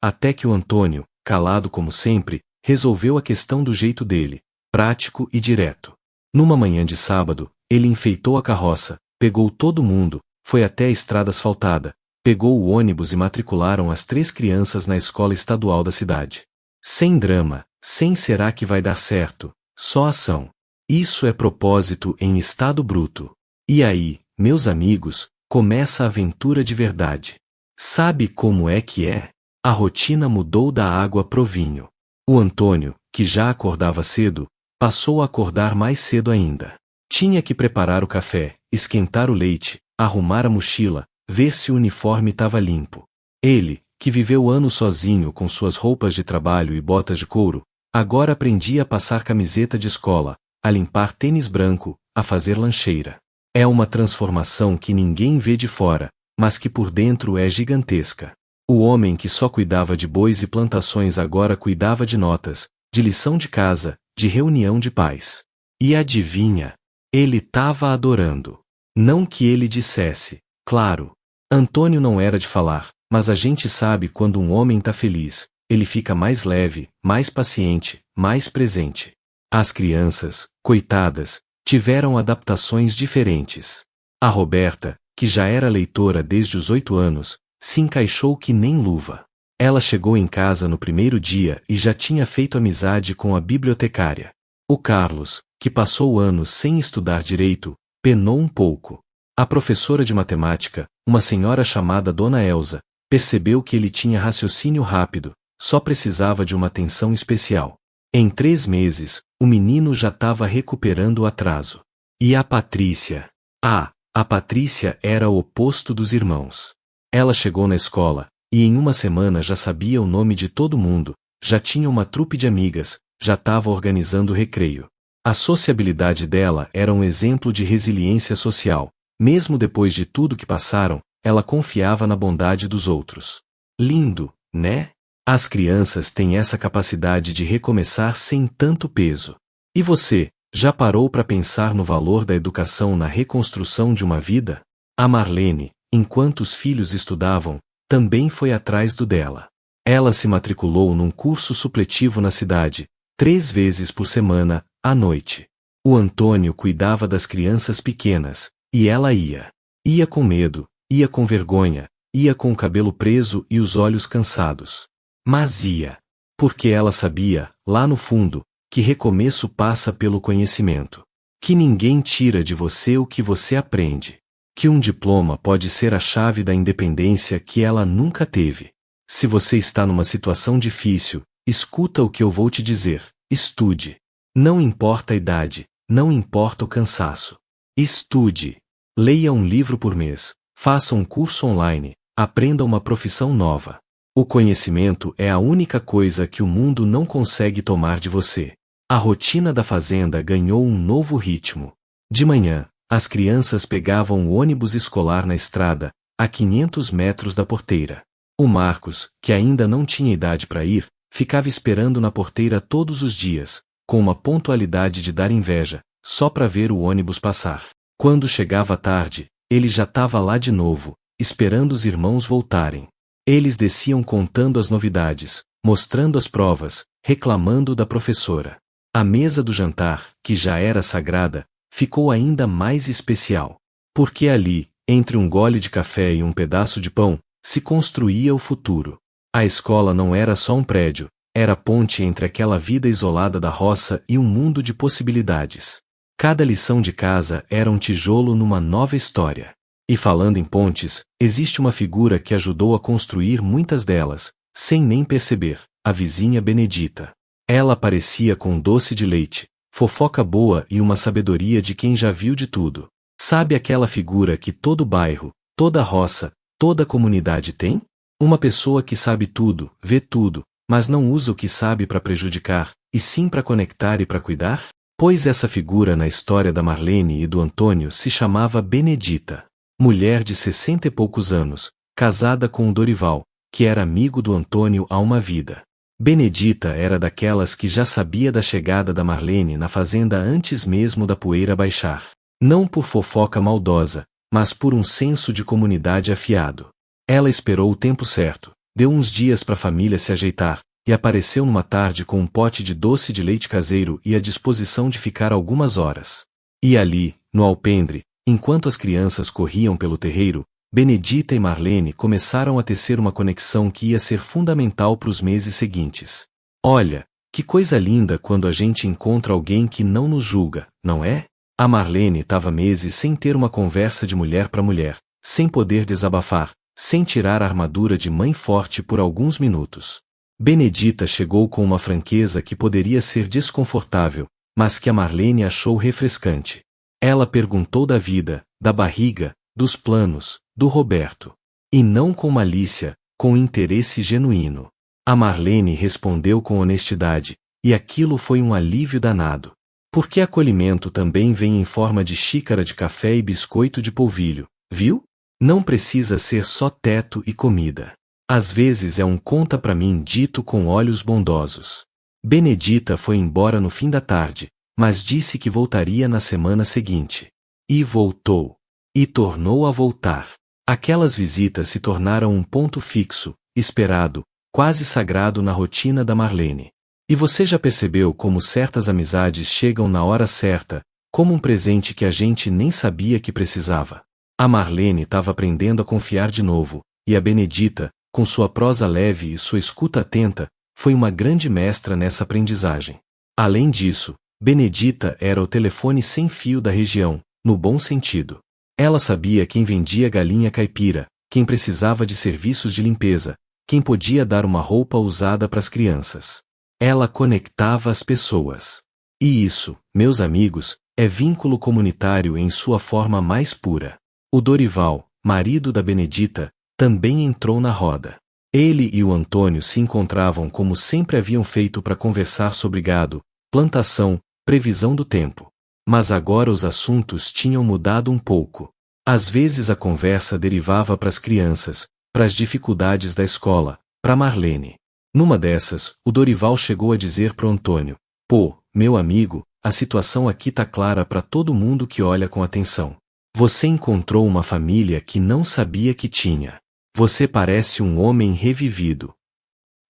até que o Antônio, calado como sempre, resolveu a questão do jeito dele, prático e direto. Numa manhã de sábado, ele enfeitou a carroça, pegou todo mundo, foi até a estrada asfaltada, pegou o ônibus e matricularam as 3 crianças na escola estadual da cidade. Sem drama, sem será que vai dar certo, só ação. Isso é propósito em estado bruto. E aí, meus amigos, começa a aventura de verdade. Sabe como é que é? A rotina mudou da água pro vinho. O Antônio, que já acordava cedo, passou a acordar mais cedo ainda. Tinha que preparar o café, esquentar o leite, arrumar a mochila, ver se o uniforme estava limpo. Ele, que viveu anos sozinho com suas roupas de trabalho e botas de couro, agora aprendia a passar camiseta de escola, a limpar tênis branco, a fazer lancheira. É uma transformação que ninguém vê de fora, mas que por dentro é gigantesca. O homem que só cuidava de bois e plantações agora cuidava de notas, de lição de casa, de reunião de pais. E adivinha? Ele estava adorando. Não que ele dissesse, claro. Antônio não era de falar, mas a gente sabe quando um homem está feliz, ele fica mais leve, mais paciente, mais presente. As crianças, coitadas, tiveram adaptações diferentes. A Roberta, que já era leitora desde os 8 anos, se encaixou que nem luva. Ela chegou em casa no primeiro dia e já tinha feito amizade com a bibliotecária. O Carlos, que passou anos sem estudar direito, penou um pouco. A professora de matemática, uma senhora chamada Dona Elza, percebeu que ele tinha raciocínio rápido, só precisava de uma atenção especial. Em 3 meses, o menino já estava recuperando o atraso. E a Patrícia? A Patrícia era o oposto dos irmãos. Ela chegou na escola, e em uma semana já sabia o nome de todo mundo, já tinha uma trupe de amigas, já estava organizando o recreio. A sociabilidade dela era um exemplo de resiliência social. Mesmo depois de tudo que passaram, ela confiava na bondade dos outros. Lindo, né? As crianças têm essa capacidade de recomeçar sem tanto peso. E você, já parou para pensar no valor da educação na reconstrução de uma vida? A Marlene, enquanto os filhos estudavam, também foi atrás do dela. Ela se matriculou num curso supletivo na cidade, 3 vezes por semana, à noite. O Antônio cuidava das crianças pequenas, e ela ia. Ia com medo, ia com vergonha, ia com o cabelo preso e os olhos cansados. Mas ia. Porque ela sabia, lá no fundo, que recomeço passa pelo conhecimento. Que ninguém tira de você o que você aprende. Que um diploma pode ser a chave da independência que ela nunca teve. Se você está numa situação difícil, escuta o que eu vou te dizer. Estude. Não importa a idade, não importa o cansaço. Estude. Leia um livro por mês, faça um curso online, aprenda uma profissão nova. O conhecimento é a única coisa que o mundo não consegue tomar de você. A rotina da fazenda ganhou um novo ritmo. De manhã, as crianças pegavam o ônibus escolar na estrada, a 500 metros da porteira. O Marcos, que ainda não tinha idade para ir, ficava esperando na porteira todos os dias, com uma pontualidade de dar inveja, só para ver o ônibus passar. Quando chegava tarde, ele já estava lá de novo, esperando os irmãos voltarem. Eles desciam contando as novidades, mostrando as provas, reclamando da professora. A mesa do jantar, que já era sagrada, ficou ainda mais especial. Porque ali, entre um gole de café e um pedaço de pão, se construía o futuro. A escola não era só um prédio, era a ponte entre aquela vida isolada da roça e um mundo de possibilidades. Cada lição de casa era um tijolo numa nova história. E falando em pontes, existe uma figura que ajudou a construir muitas delas, sem nem perceber, a vizinha Benedita. Ela aparecia com doce de leite, fofoca boa e uma sabedoria de quem já viu de tudo. Sabe aquela figura que todo bairro, toda roça, toda comunidade tem? Uma pessoa que sabe tudo, vê tudo, mas não usa o que sabe para prejudicar, e sim para conectar e para cuidar? Pois essa figura na história da Marlene e do Antônio se chamava Benedita. Mulher de 60 e poucos anos, casada com o Dorival, que era amigo do Antônio há uma vida. Benedita era daquelas que já sabia da chegada da Marlene na fazenda antes mesmo da poeira baixar. Não por fofoca maldosa, mas por um senso de comunidade afiado. Ela esperou o tempo certo, deu uns dias para a família se ajeitar, e apareceu numa tarde com um pote de doce de leite caseiro e à disposição de ficar algumas horas. E ali, no alpendre, enquanto as crianças corriam pelo terreiro, Benedita e Marlene começaram a tecer uma conexão que ia ser fundamental para os meses seguintes. Olha, que coisa linda quando a gente encontra alguém que não nos julga, não é? A Marlene estava meses sem ter uma conversa de mulher para mulher, sem poder desabafar, sem tirar a armadura de mãe forte por alguns minutos. Benedita chegou com uma franqueza que poderia ser desconfortável, mas que a Marlene achou refrescante. Ela perguntou da vida, da barriga, dos planos, do Roberto. E não com malícia, com interesse genuíno. A Marlene respondeu com honestidade, e aquilo foi um alívio danado. Porque acolhimento também vem em forma de xícara de café e biscoito de polvilho, viu? Não precisa ser só teto e comida. Às vezes é um conta pra mim dito com olhos bondosos. Benedita foi embora no fim da tarde, mas disse que voltaria na semana seguinte. E voltou. E tornou a voltar. Aquelas visitas se tornaram um ponto fixo, esperado, quase sagrado na rotina da Marlene. E você já percebeu como certas amizades chegam na hora certa, como um presente que a gente nem sabia que precisava? A Marlene estava aprendendo a confiar de novo, e a Benedita, com sua prosa leve e sua escuta atenta, foi uma grande mestra nessa aprendizagem. Além disso, Benedita era o telefone sem fio da região, no bom sentido. Ela sabia quem vendia galinha caipira, quem precisava de serviços de limpeza, quem podia dar uma roupa usada para as crianças. Ela conectava as pessoas. E isso, meus amigos, é vínculo comunitário em sua forma mais pura. O Dorival, marido da Benedita, também entrou na roda. Ele e o Antônio se encontravam como sempre haviam feito para conversar sobre gado, plantação, previsão do tempo. Mas agora os assuntos tinham mudado um pouco. Às vezes a conversa derivava para as crianças, para as dificuldades da escola, para Marlene. Numa dessas, o Dorival chegou a dizer pro Antônio: "Pô, meu amigo, a situação aqui tá clara para todo mundo que olha com atenção. Você encontrou uma família que não sabia que tinha. Você parece um homem revivido."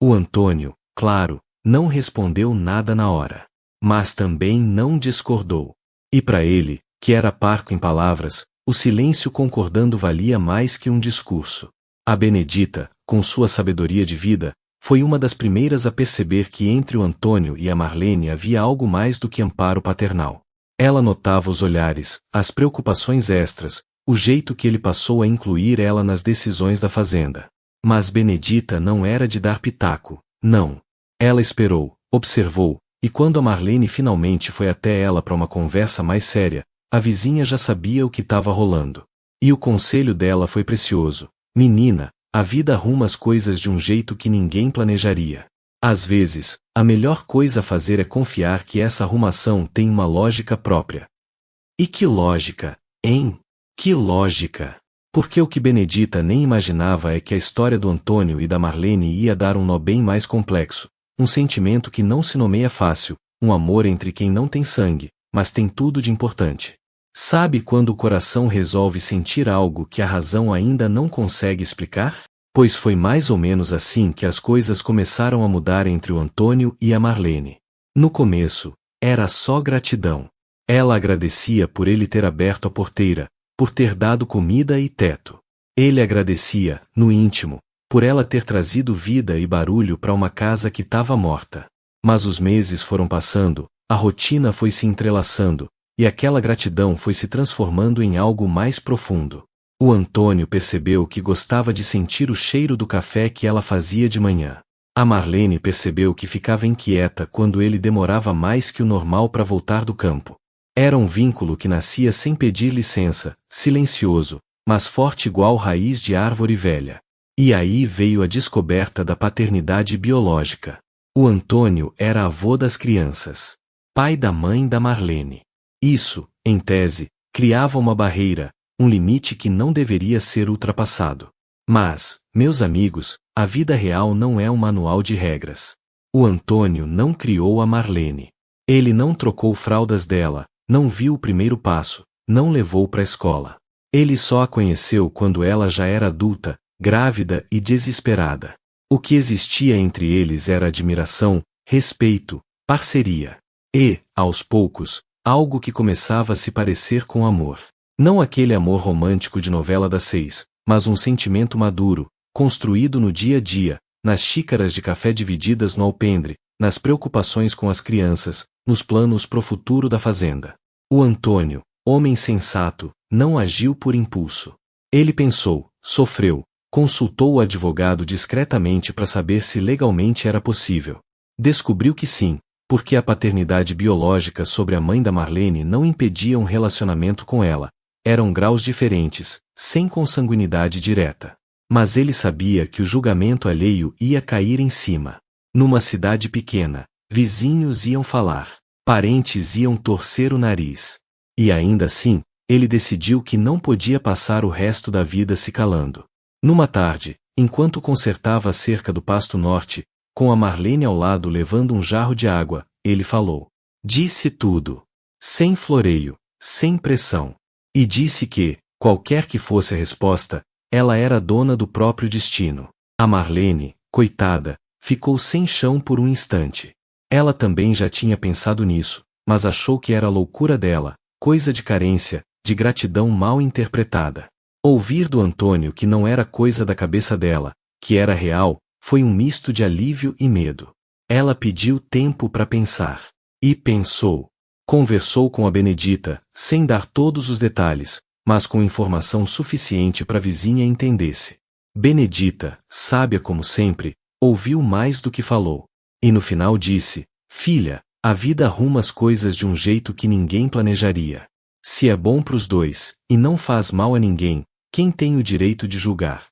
O Antônio, claro, não respondeu nada na hora. Mas também não discordou. E para ele, que era parco em palavras, o silêncio concordando valia mais que um discurso. A Benedita, com sua sabedoria de vida, foi uma das primeiras a perceber que entre o Antônio e a Marlene havia algo mais do que amparo paternal. Ela notava os olhares, as preocupações extras, o jeito que ele passou a incluir ela nas decisões da fazenda. Mas Benedita não era de dar pitaco, não. Ela esperou, observou, e quando a Marlene finalmente foi até ela para uma conversa mais séria, a vizinha já sabia o que estava rolando. E o conselho dela foi precioso. "Menina, a vida arruma as coisas de um jeito que ninguém planejaria. Às vezes, a melhor coisa a fazer é confiar que essa arrumação tem uma lógica própria." E que lógica, hein? Que lógica! Porque o que Benedita nem imaginava é que a história do Antônio e da Marlene ia dar um nó bem mais complexo, um sentimento que não se nomeia fácil, um amor entre quem não tem sangue, mas tem tudo de importante. Sabe quando o coração resolve sentir algo que a razão ainda não consegue explicar? Pois foi mais ou menos assim que as coisas começaram a mudar entre o Antônio e a Marlene. No começo, era só gratidão. Ela agradecia por ele ter aberto a porteira, por ter dado comida e teto. Ele agradecia, no íntimo, por ela ter trazido vida e barulho para uma casa que estava morta. Mas os meses foram passando, a rotina foi se entrelaçando, e aquela gratidão foi se transformando em algo mais profundo. O Antônio percebeu que gostava de sentir o cheiro do café que ela fazia de manhã. A Marlene percebeu que ficava inquieta quando ele demorava mais que o normal para voltar do campo. Era um vínculo que nascia sem pedir licença, silencioso, mas forte igual raiz de árvore velha. E aí veio a descoberta da paternidade biológica. O Antônio era avô das crianças, pai da mãe da Marlene. Isso, em tese, criava uma barreira, um limite que não deveria ser ultrapassado. Mas, meus amigos, a vida real não é um manual de regras. O Antônio não criou a Marlene. Ele não trocou fraldas dela, não viu o primeiro passo, não levou para a escola. Ele só a conheceu quando ela já era adulta, grávida e desesperada. O que existia entre eles era admiração, respeito, parceria. E, aos poucos, algo que começava a se parecer com amor. Não aquele amor romântico de novela das 6, mas um sentimento maduro, construído no dia a dia, nas xícaras de café divididas no alpendre, nas preocupações com as crianças, nos planos pro futuro da fazenda. O Antônio, homem sensato, não agiu por impulso. Ele pensou, sofreu, consultou o advogado discretamente para saber se legalmente era possível. Descobriu que sim, porque a paternidade biológica sobre a mãe da Marlene não impedia um relacionamento com ela. Eram graus diferentes, sem consanguinidade direta. Mas ele sabia que o julgamento alheio ia cair em cima. Numa cidade pequena, vizinhos iam falar, parentes iam torcer o nariz. E ainda assim, ele decidiu que não podia passar o resto da vida se calando. Numa tarde, enquanto consertava a cerca do Pasto Norte, com a Marlene ao lado levando um jarro de água, ele falou. Disse tudo. Sem floreio, sem pressão. E disse que, qualquer que fosse a resposta, ela era dona do próprio destino. A Marlene, coitada, ficou sem chão por um instante. Ela também já tinha pensado nisso, mas achou que era loucura dela, coisa de carência, de gratidão mal interpretada. Ouvir do Antônio que não era coisa da cabeça dela, que era real, foi um misto de alívio e medo. Ela pediu tempo para pensar. E pensou. Conversou com a Benedita, sem dar todos os detalhes, mas com informação suficiente para a vizinha entendesse. Benedita, sábia como sempre, ouviu mais do que falou. E no final disse, filha, a vida arruma as coisas de um jeito que ninguém planejaria. Se é bom pros dois, e não faz mal a ninguém, quem tem o direito de julgar?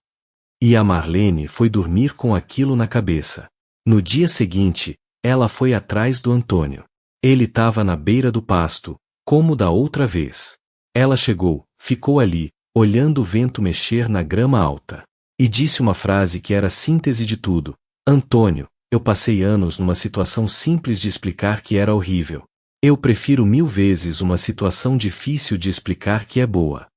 E a Marlene foi dormir com aquilo na cabeça. No dia seguinte, ela foi atrás do Antônio. Ele estava na beira do pasto, como da outra vez. Ela chegou, ficou ali, olhando o vento mexer na grama alta. E disse uma frase que era a síntese de tudo. Antônio, eu passei anos numa situação simples de explicar que era horrível. Eu prefiro 1000 vezes uma situação difícil de explicar que é boa.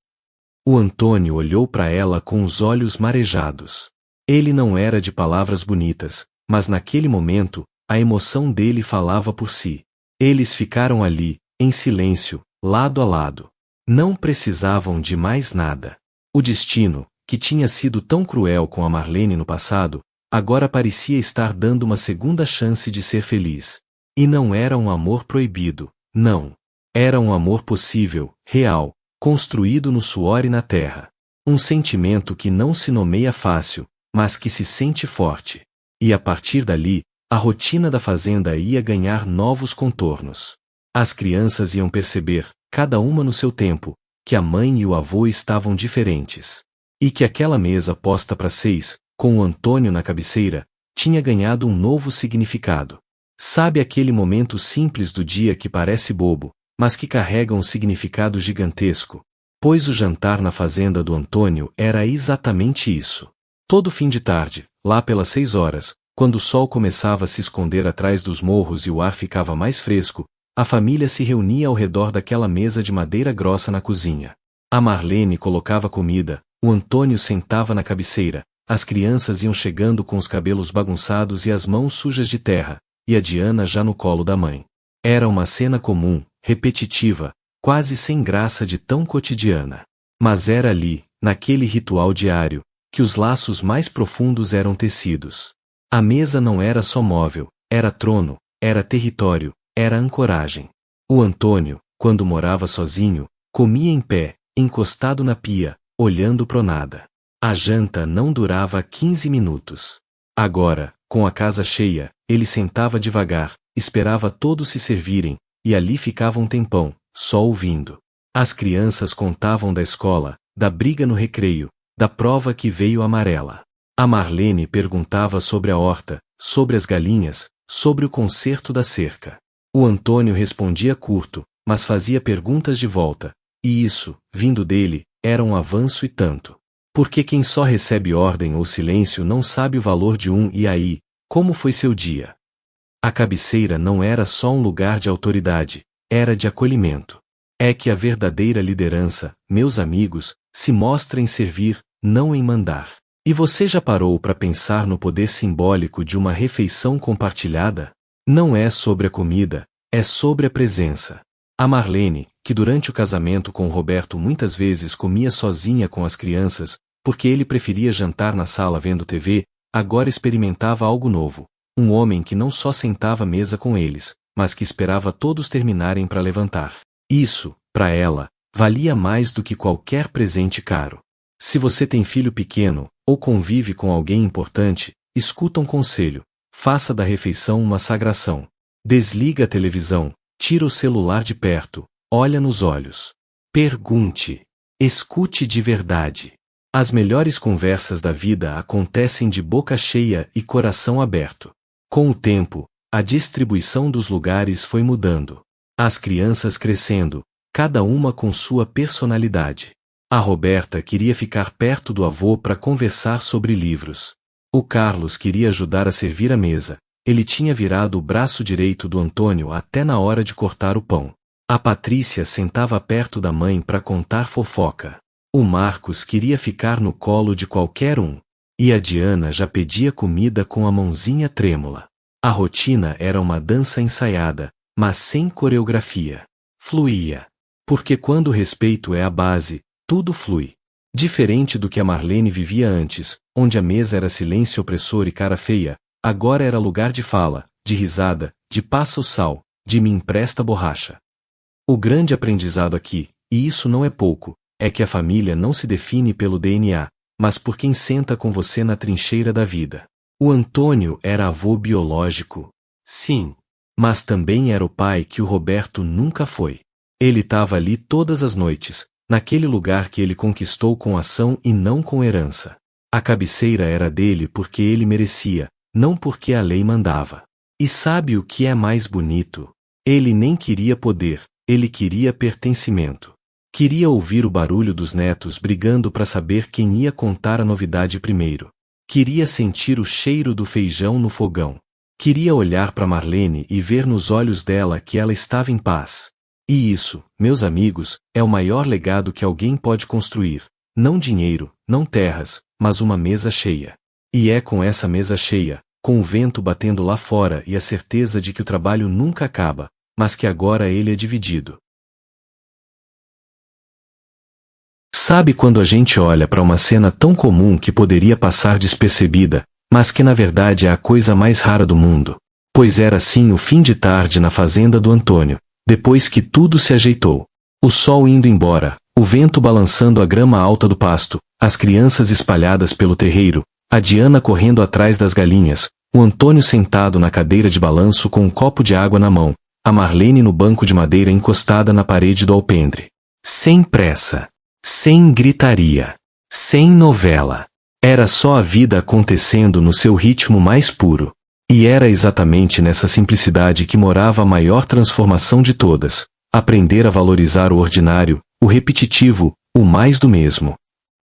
O Antônio olhou para ela com os olhos marejados. Ele não era de palavras bonitas, mas naquele momento, a emoção dele falava por si. Eles ficaram ali, em silêncio, lado a lado. Não precisavam de mais nada. O destino, que tinha sido tão cruel com a Marlene no passado, agora parecia estar dando uma segunda chance de ser feliz. E não era um amor proibido, não. Era um amor possível, real, construído no suor e na terra. Um sentimento que não se nomeia fácil, mas que se sente forte. E a partir dali, a rotina da fazenda ia ganhar novos contornos. As crianças iam perceber, cada uma no seu tempo, que a mãe e o avô estavam diferentes. E que aquela mesa posta para 6, com o Antônio na cabeceira, tinha ganhado um novo significado. Sabe aquele momento simples do dia que parece bobo, mas que carrega um significado gigantesco? Pois o jantar na fazenda do Antônio era exatamente isso. Todo fim de tarde, lá pelas 6 horas, quando o sol começava a se esconder atrás dos morros e o ar ficava mais fresco, a família se reunia ao redor daquela mesa de madeira grossa na cozinha. A Marlene colocava comida, o Antônio sentava na cabeceira, as crianças iam chegando com os cabelos bagunçados e as mãos sujas de terra, e a Diana já no colo da mãe. Era uma cena comum, repetitiva, quase sem graça de tão cotidiana. Mas era ali, naquele ritual diário, que os laços mais profundos eram tecidos. A mesa não era só móvel, era trono, era território, era ancoragem. O Antônio, quando morava sozinho, comia em pé, encostado na pia, olhando pro nada. A janta não durava 15 minutos. Agora, com a casa cheia, ele sentava devagar, esperava todos se servirem, e ali ficava um tempão, só ouvindo. As crianças contavam da escola, da briga no recreio, da prova que veio amarela. A Marlene perguntava sobre a horta, sobre as galinhas, sobre o conserto da cerca. O Antônio respondia curto, mas fazia perguntas de volta, e isso, vindo dele, era um avanço e tanto. Porque quem só recebe ordem ou silêncio não sabe o valor de um e aí, como foi seu dia? A cabeceira não era só um lugar de autoridade, era de acolhimento. É que a verdadeira liderança, meus amigos, se mostra em servir, não em mandar. E você já parou para pensar no poder simbólico de uma refeição compartilhada? Não é sobre a comida, é sobre a presença. A Marlene, que durante o casamento com o Roberto muitas vezes comia sozinha com as crianças, porque ele preferia jantar na sala vendo TV, agora experimentava algo novo. um homem que não só sentava à mesa com eles, mas que esperava todos terminarem para levantar. Isso, para ela, valia mais do que qualquer presente caro. Se você tem filho pequeno, ou convive com alguém importante, escuta um conselho: faça da refeição uma sagração. Desliga a televisão, tira o celular de perto, olha nos olhos. Pergunte. Escute de verdade. As melhores conversas da vida acontecem de boca cheia e coração aberto. Com o tempo, a distribuição dos lugares foi mudando. As crianças crescendo, cada uma com sua personalidade. A Roberta queria ficar perto do avô para conversar sobre livros. O Carlos queria ajudar a servir a mesa. Ele tinha virado o braço direito do Antônio até na hora de cortar o pão. A Patrícia sentava perto da mãe para contar fofoca. O Marcos queria ficar no colo de qualquer um. E a Diana já pedia comida com a mãozinha trêmula. A rotina era uma dança ensaiada, mas sem coreografia. Fluía. Porque quando o respeito é a base, tudo flui. Diferente do que a Marlene vivia antes, onde a mesa era silêncio opressor e cara feia, agora era lugar de fala, de risada, de passa o sal, de me empresta borracha. O grande aprendizado aqui, e isso não é pouco, é que a família não se define pelo DNA, mas por quem senta com você na trincheira da vida. O Antônio era avô biológico. Sim. Mas também era o pai que o Roberto nunca foi. Ele estava ali todas as noites, naquele lugar que ele conquistou com ação e não com herança. A cabeceira era dele porque ele merecia, não porque a lei mandava. E sabe o que é mais bonito? Ele nem queria poder, ele queria pertencimento. Queria ouvir o barulho dos netos brigando para saber quem ia contar a novidade primeiro. Queria sentir o cheiro do feijão no fogão. Queria olhar para Marlene e ver nos olhos dela que ela estava em paz. E isso, meus amigos, é o maior legado que alguém pode construir. Não dinheiro, não terras, mas uma mesa cheia. E é com essa mesa cheia, com o vento batendo lá fora e a certeza de que o trabalho nunca acaba, mas que agora ele é dividido. Sabe quando a gente olha para uma cena tão comum que poderia passar despercebida, mas que na verdade é a coisa mais rara do mundo? Pois era assim o fim de tarde na fazenda do Antônio, depois que tudo se ajeitou. O sol indo embora, o vento balançando a grama alta do pasto, as crianças espalhadas pelo terreiro, a Diana correndo atrás das galinhas, o Antônio sentado na cadeira de balanço com um copo de água na mão, a Marlene no banco de madeira encostada na parede do alpendre. Sem pressa. Sem gritaria. Sem novela. Era só a vida acontecendo no seu ritmo mais puro. E era exatamente nessa simplicidade que morava a maior transformação de todas: aprender a valorizar o ordinário, o repetitivo, o mais do mesmo.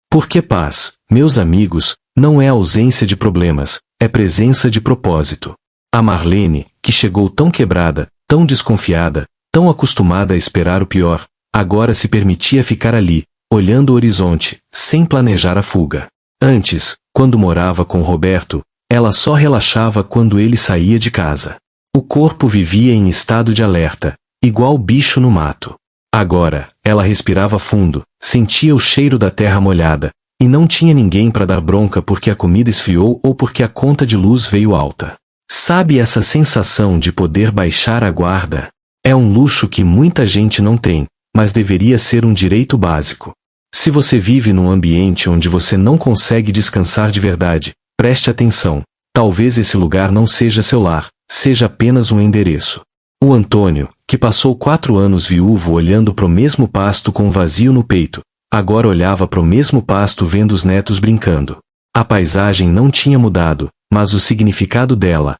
Porque paz, meus amigos, não é ausência de problemas, é presença de propósito. A Marlene, que chegou tão quebrada, tão desconfiada, tão acostumada a esperar o pior, agora se permitia ficar ali, olhando o horizonte, sem planejar a fuga. Antes, quando morava com Roberto, ela só relaxava quando ele saía de casa. O corpo vivia em estado de alerta, igual bicho no mato. Agora, ela respirava fundo, sentia o cheiro da terra molhada, e não tinha ninguém para dar bronca porque a comida esfriou ou porque a conta de luz veio alta. Sabe essa sensação de poder baixar a guarda? É um luxo que muita gente não tem, mas deveria ser um direito básico. Se você vive num ambiente onde você não consegue descansar de verdade, preste atenção. Talvez esse lugar não seja seu lar, seja apenas um endereço. O Antônio, que passou 4 anos viúvo olhando pro mesmo pasto com um vazio no peito, agora olhava pro mesmo pasto vendo os netos brincando. A paisagem não tinha mudado, mas o significado dela,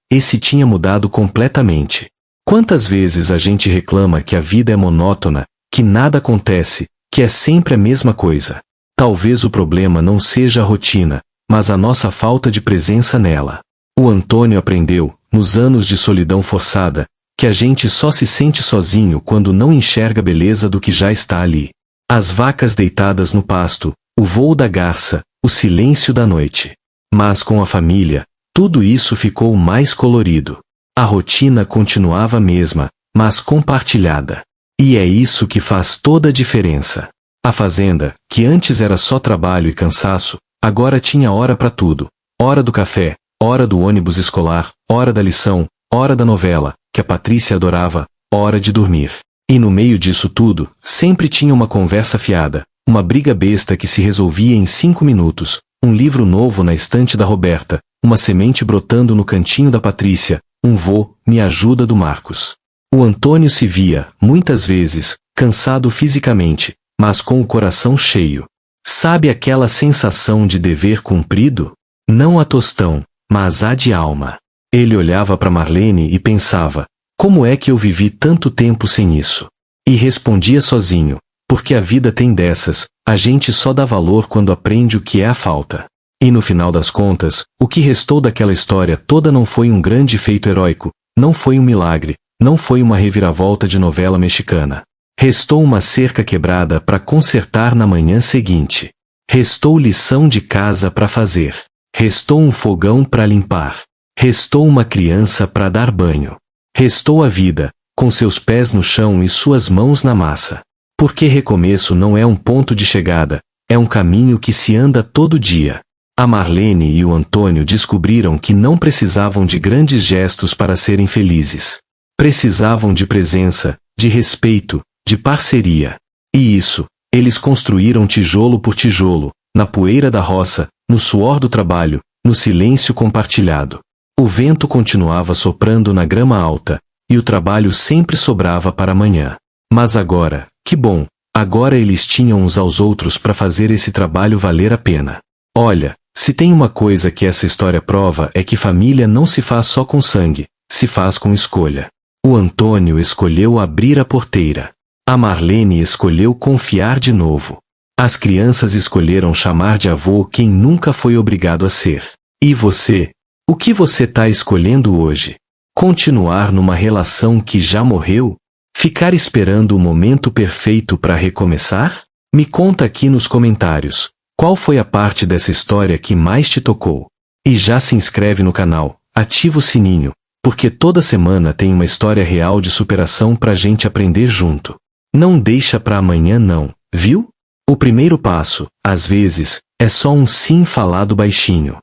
esse tinha mudado completamente. Quantas vezes a gente reclama que a vida é monótona, que nada acontece, que é sempre a mesma coisa? Talvez o problema não seja a rotina, mas a nossa falta de presença nela. O Antônio aprendeu, nos anos de solidão forçada, que a gente só se sente sozinho quando não enxerga a beleza do que já está ali. As vacas deitadas no pasto, o voo da garça, o silêncio da noite. Mas com a família, tudo isso ficou mais colorido. A rotina continuava a mesma, mas compartilhada. E é isso que faz toda a diferença. A fazenda, que antes era só trabalho e cansaço, agora tinha hora para tudo. Hora do café, Hora do ônibus escolar, hora da lição, hora da novela, que a Patrícia adorava, hora de dormir. E no meio disso tudo, sempre tinha uma conversa fiada, uma briga besta que se resolvia em 5 minutos, um livro novo na estante da Roberta, uma semente brotando no cantinho da Patrícia, um vô, me ajuda do Marcos. O Antônio se via, muitas vezes, cansado fisicamente, mas com o coração cheio. Sabe aquela sensação de dever cumprido? Não a tostão, mas a de alma. Ele olhava para Marlene e pensava, como é que eu vivi tanto tempo sem isso? E respondia sozinho, porque a vida tem dessas, a gente só dá valor quando aprende o que é a falta. E no final das contas, o que restou daquela história toda não foi um grande feito heróico, não foi um milagre, não foi uma reviravolta de novela mexicana. Restou uma cerca quebrada para consertar na manhã seguinte. Restou lição de casa para fazer. Restou um fogão para limpar. Restou uma criança para dar banho. Restou a vida, com seus pés no chão e suas mãos na massa. Porque recomeço não é um ponto de chegada, é um caminho que se anda todo dia. A Marlene e o Antônio descobriram que não precisavam de grandes gestos para serem felizes. Precisavam de presença, de respeito, de parceria. E isso, eles construíram tijolo por tijolo, na poeira da roça, no suor do trabalho, no silêncio compartilhado. O vento continuava soprando na grama alta, e o trabalho sempre sobrava para amanhã. Mas agora, que bom, agora eles tinham uns aos outros para fazer esse trabalho valer a pena. Olha, se tem uma coisa que essa história prova é que família não se faz só com sangue, se faz com escolha. O Antônio escolheu abrir a porteira. A Marlene escolheu confiar de novo. As crianças escolheram chamar de avô quem nunca foi obrigado a ser. E você? O que você está escolhendo hoje? Continuar numa relação que já morreu? Ficar esperando o momento perfeito para recomeçar? Me conta aqui nos comentários, qual foi a parte dessa história que mais te tocou? E já se inscreve no canal, ativa o sininho, porque toda semana tem uma história real de superação pra gente aprender junto. Não deixa pra amanhã não, viu? O primeiro passo, às vezes, é só um sim falado baixinho.